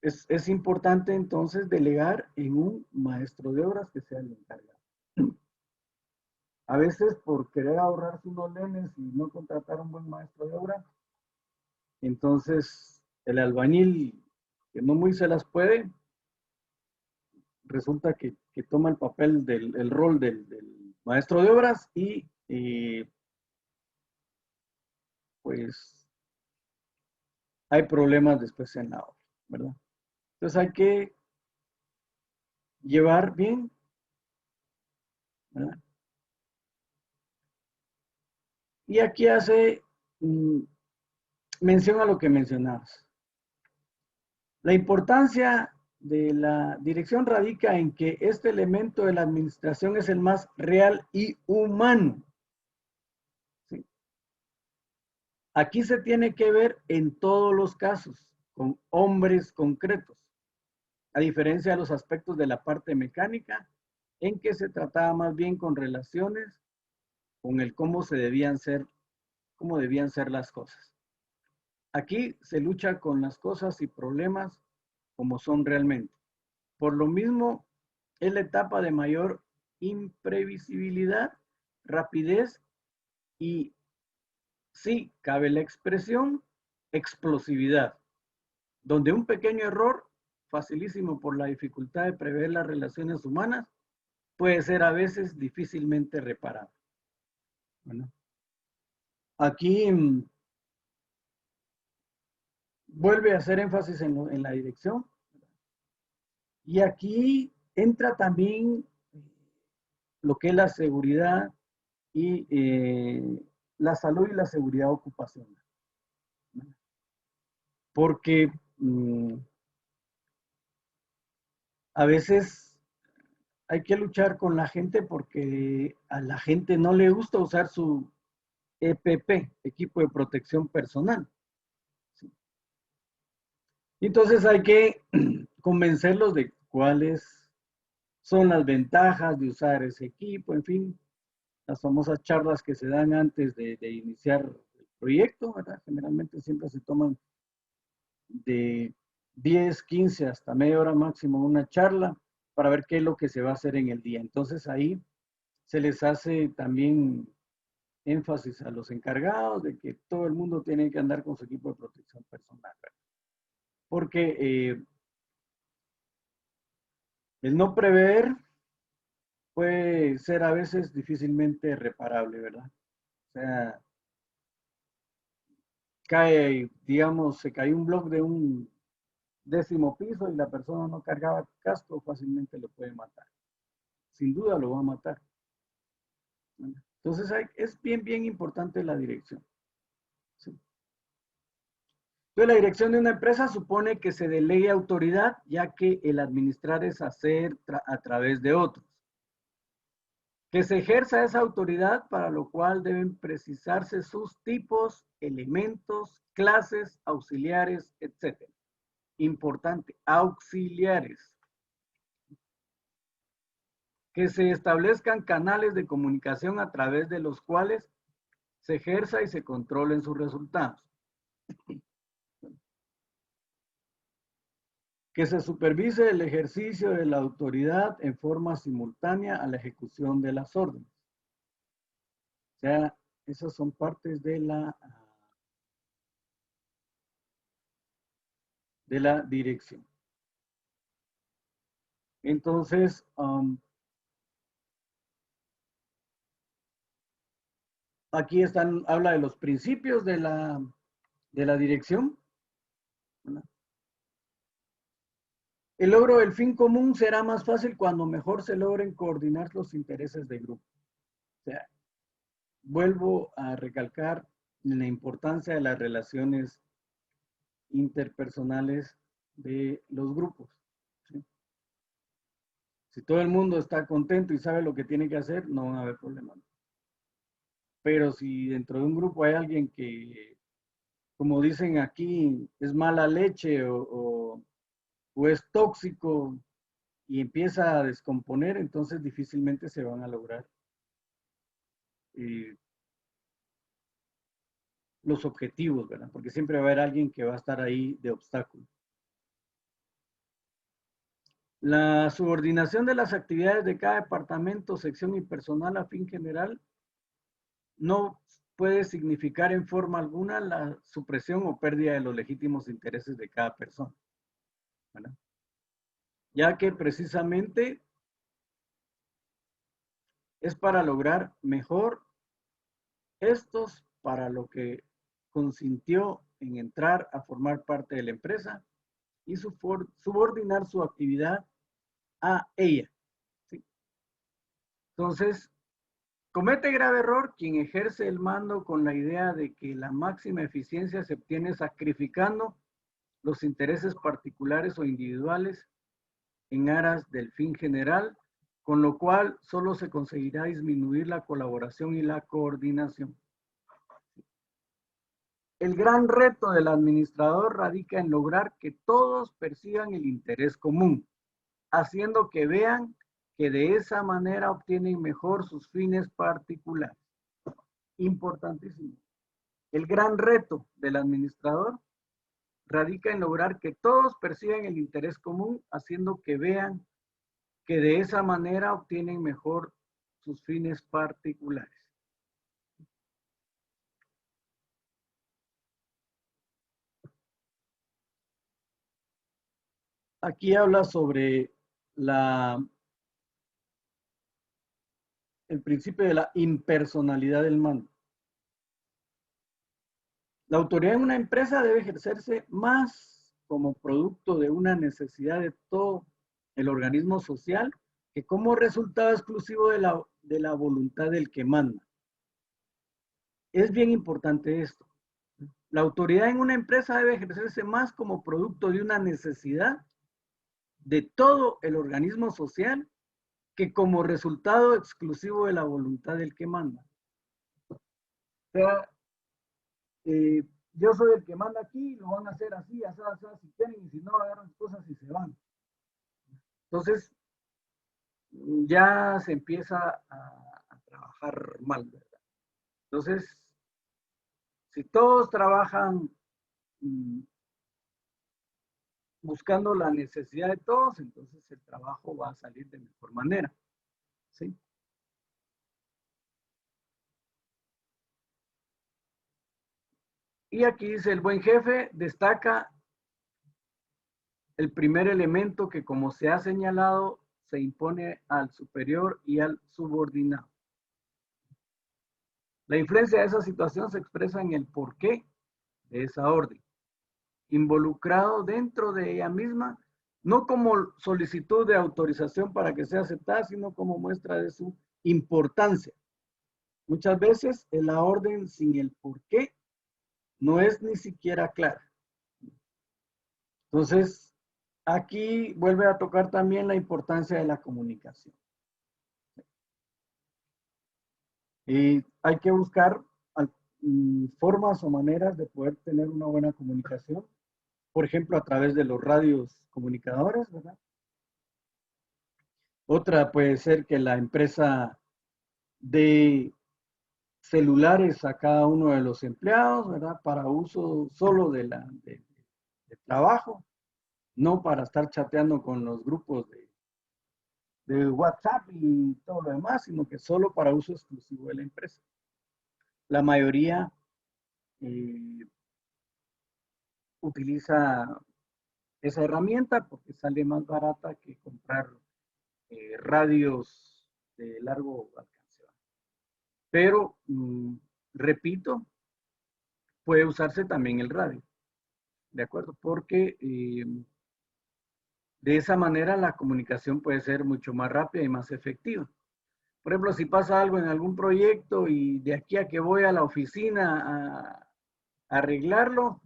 es importante entonces delegar en un maestro de obras que sea el encargado. A veces por querer ahorrarse unos lenes y no contratar un buen maestro de obra, entonces el albañil que no muy se las puede, resulta que toma el papel el rol del maestro de obras y pues hay problemas después en la obra, ¿verdad? Entonces hay que llevar bien, ¿verdad? Y aquí hace mención a lo que mencionabas. La importancia de la dirección radica en que este elemento de la administración es el más real y humano. ¿Sí? Aquí se tiene que ver en todos los casos, con hombres concretos, a diferencia de los aspectos de la parte mecánica, en que se trataba más bien con relaciones, con el cómo debían ser las cosas. Aquí se lucha con las cosas y problemas como son realmente. Por lo mismo, es la etapa de mayor imprevisibilidad, rapidez y, sí, cabe la expresión, explosividad, donde un pequeño error, facilísimo por la dificultad de prever las relaciones humanas, puede ser a veces difícilmente reparado. Bueno, aquí vuelve a hacer énfasis en la dirección. Y aquí entra también lo que es la seguridad y la salud y la seguridad ocupacional. Porque a veces hay que luchar con la gente porque a la gente no le gusta usar su EPP, equipo de protección personal. ¿Sí? Entonces hay que convencerlos de cuáles son las ventajas de usar ese equipo, en fin, las famosas charlas que se dan antes de iniciar el proyecto, ¿verdad? Generalmente siempre se toman de 10, 15 hasta media hora máximo una charla para ver qué es lo que se va a hacer en el día. Entonces ahí se les hace también énfasis a los encargados de que todo el mundo tiene que andar con su equipo de protección personal, ¿verdad? Porque El no prever puede ser a veces difícilmente reparable, ¿verdad? O sea, cae, digamos, se cayó un blog de un 10º piso y la persona no cargaba casco, fácilmente lo puede matar. Sin duda lo va a matar. Entonces es bien importante la dirección. ¿Sí? Entonces la dirección de una empresa supone que se delegue autoridad, ya que el administrar es hacer a través de otros. Que se ejerza esa autoridad, para lo cual deben precisarse sus tipos, elementos, clases, auxiliares, etc. Importante, auxiliares. Que se establezcan canales de comunicación a través de los cuales se ejerza y se controlen sus resultados. Que se supervise el ejercicio de la autoridad en forma simultánea a la ejecución de las órdenes. O sea, esas son partes de la dirección. Entonces, aquí habla de los principios de la dirección, ¿verdad? El logro del fin común será más fácil cuando mejor se logren coordinar los intereses del grupo. O sea, vuelvo a recalcar la importancia de las relaciones interpersonales de los grupos. ¿Sí? Si todo el mundo está contento y sabe lo que tiene que hacer, no van a haber problemas. Pero si dentro de un grupo hay alguien que, como dicen aquí, es mala leche o es tóxico y empieza a descomponer, entonces difícilmente se van a lograr eh, los objetivos, ¿verdad? Porque siempre va a haber alguien que va a estar ahí de obstáculo. La subordinación de las actividades de cada departamento, sección y personal a fin general no puede significar en forma alguna la supresión o pérdida de los legítimos intereses de cada persona, ¿verdad? Ya que precisamente es para lograr mejor estos, para lo que consintió en entrar a formar parte de la empresa y subordinar su actividad a ella. ¿Sí? Entonces, comete grave error quien ejerce el mando con la idea de que la máxima eficiencia se obtiene sacrificando los intereses particulares o individuales en aras del fin general, con lo cual solo se conseguirá disminuir la colaboración y la coordinación. El gran reto del administrador radica en lograr que todos persigan el interés común, haciendo que vean que de esa manera obtienen mejor sus fines particulares. Importantísimo. El gran reto del administrador radica en lograr que todos persigan el interés común, haciendo que vean que de esa manera obtienen mejor sus fines particulares. Aquí habla sobre el principio de la impersonalidad del mando. La autoridad en una empresa debe ejercerse más como producto de una necesidad de todo el organismo social que como resultado exclusivo de la voluntad del que manda. Es bien importante esto. La autoridad en una empresa debe ejercerse más como producto de una necesidad de todo el organismo social que como resultado exclusivo de la voluntad del que manda. O sea, yo soy el que manda aquí, lo van a hacer así, así, si quieren, y si no, agarran cosas y se van. Entonces, ya se empieza a trabajar mal, ¿verdad? Entonces, si todos trabajan buscando la necesidad de todos, entonces el trabajo va a salir de mejor manera, ¿sí? Y aquí dice, el buen jefe destaca el primer elemento que, como se ha señalado, se impone al superior y al subordinado. La influencia de esa situación se expresa en el porqué de esa orden, involucrado dentro de ella misma, no como solicitud de autorización para que sea aceptada, sino como muestra de su importancia. Muchas veces la orden sin el porqué no es ni siquiera clara. Entonces, aquí vuelve a tocar también la importancia de la comunicación. Y hay que buscar formas o maneras de poder tener una buena comunicación. Por ejemplo, a través de los radios comunicadores, ¿verdad? Otra puede ser que la empresa dé celulares a cada uno de los empleados, ¿verdad? Para uso solo de trabajo, no para estar chateando con los grupos de WhatsApp y todo lo demás, sino que solo para uso exclusivo de la empresa. La mayoría utiliza esa herramienta porque sale más barata que comprar radios de largo alcance. Pero, repito, puede usarse también el radio, ¿de acuerdo? Porque de esa manera la comunicación puede ser mucho más rápida y más efectiva. Por ejemplo, si pasa algo en algún proyecto y de aquí a que voy a la oficina a arreglarlo,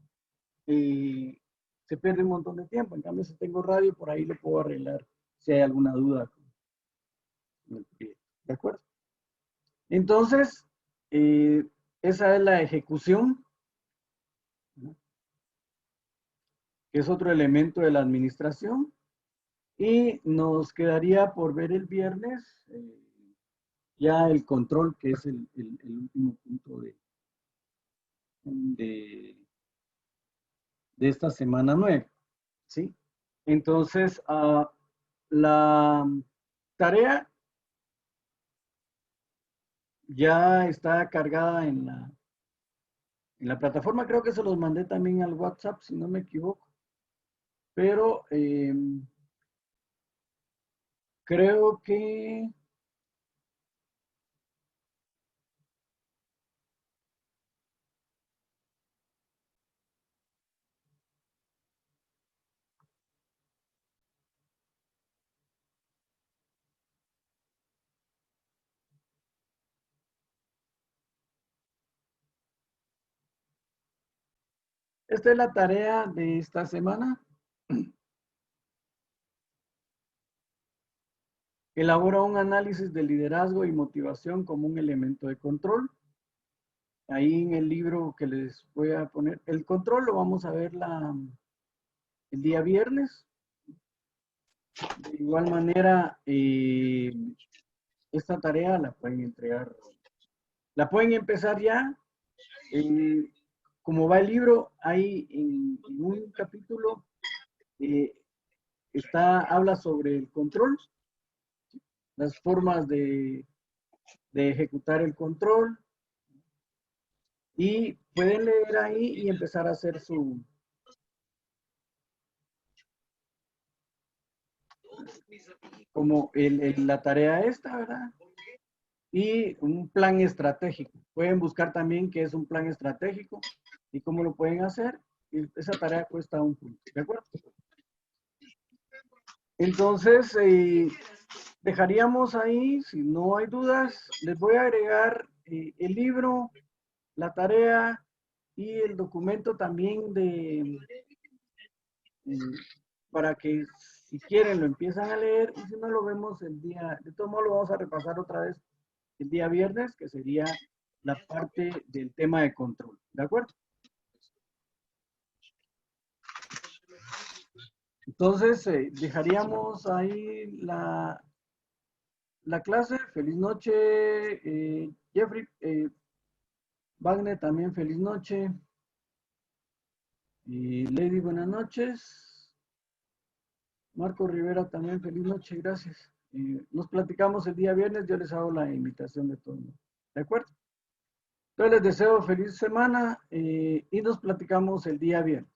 se pierde un montón de tiempo. En cambio, si tengo radio, por ahí lo puedo arreglar si hay alguna duda con el proyecto. ¿De acuerdo? Entonces, esa es la ejecución, ¿no? Que es otro elemento de la administración. Y nos quedaría por ver el viernes ya el control, que es el último punto de esta semana 9, ¿sí? Entonces, la tarea ya está cargada en la plataforma. Creo que se los mandé también al WhatsApp, si no me equivoco. Pero creo que esta es la tarea de esta semana. Elabora un análisis de liderazgo y motivación como un elemento de control. Ahí en el libro que les voy a poner, el control lo vamos a ver el día viernes. De igual manera, esta tarea la pueden entregar, la pueden empezar ya. Como va el libro, hay en un capítulo, habla sobre el control, las formas de ejecutar el control, y pueden leer ahí y empezar a hacer como la tarea esta, ¿verdad? Y un plan estratégico. Pueden buscar también qué es un plan estratégico y cómo lo pueden hacer. Y esa tarea cuesta un punto, ¿de acuerdo? Entonces, dejaríamos ahí, si no hay dudas, les voy a agregar el libro, la tarea y el documento también para que si quieren lo empiezan a leer, y si no lo vemos el día, de todos modos lo vamos a repasar otra vez el día viernes, que sería la parte del tema de control, ¿de acuerdo? Entonces, dejaríamos ahí la clase. Feliz noche, Jeffrey. Wagner también, feliz noche. Lady, buenas noches. Marco Rivera también, feliz noche, gracias. Nos platicamos el día viernes, yo les hago la invitación de todo. ¿De acuerdo? Entonces les deseo feliz semana y nos platicamos el día viernes.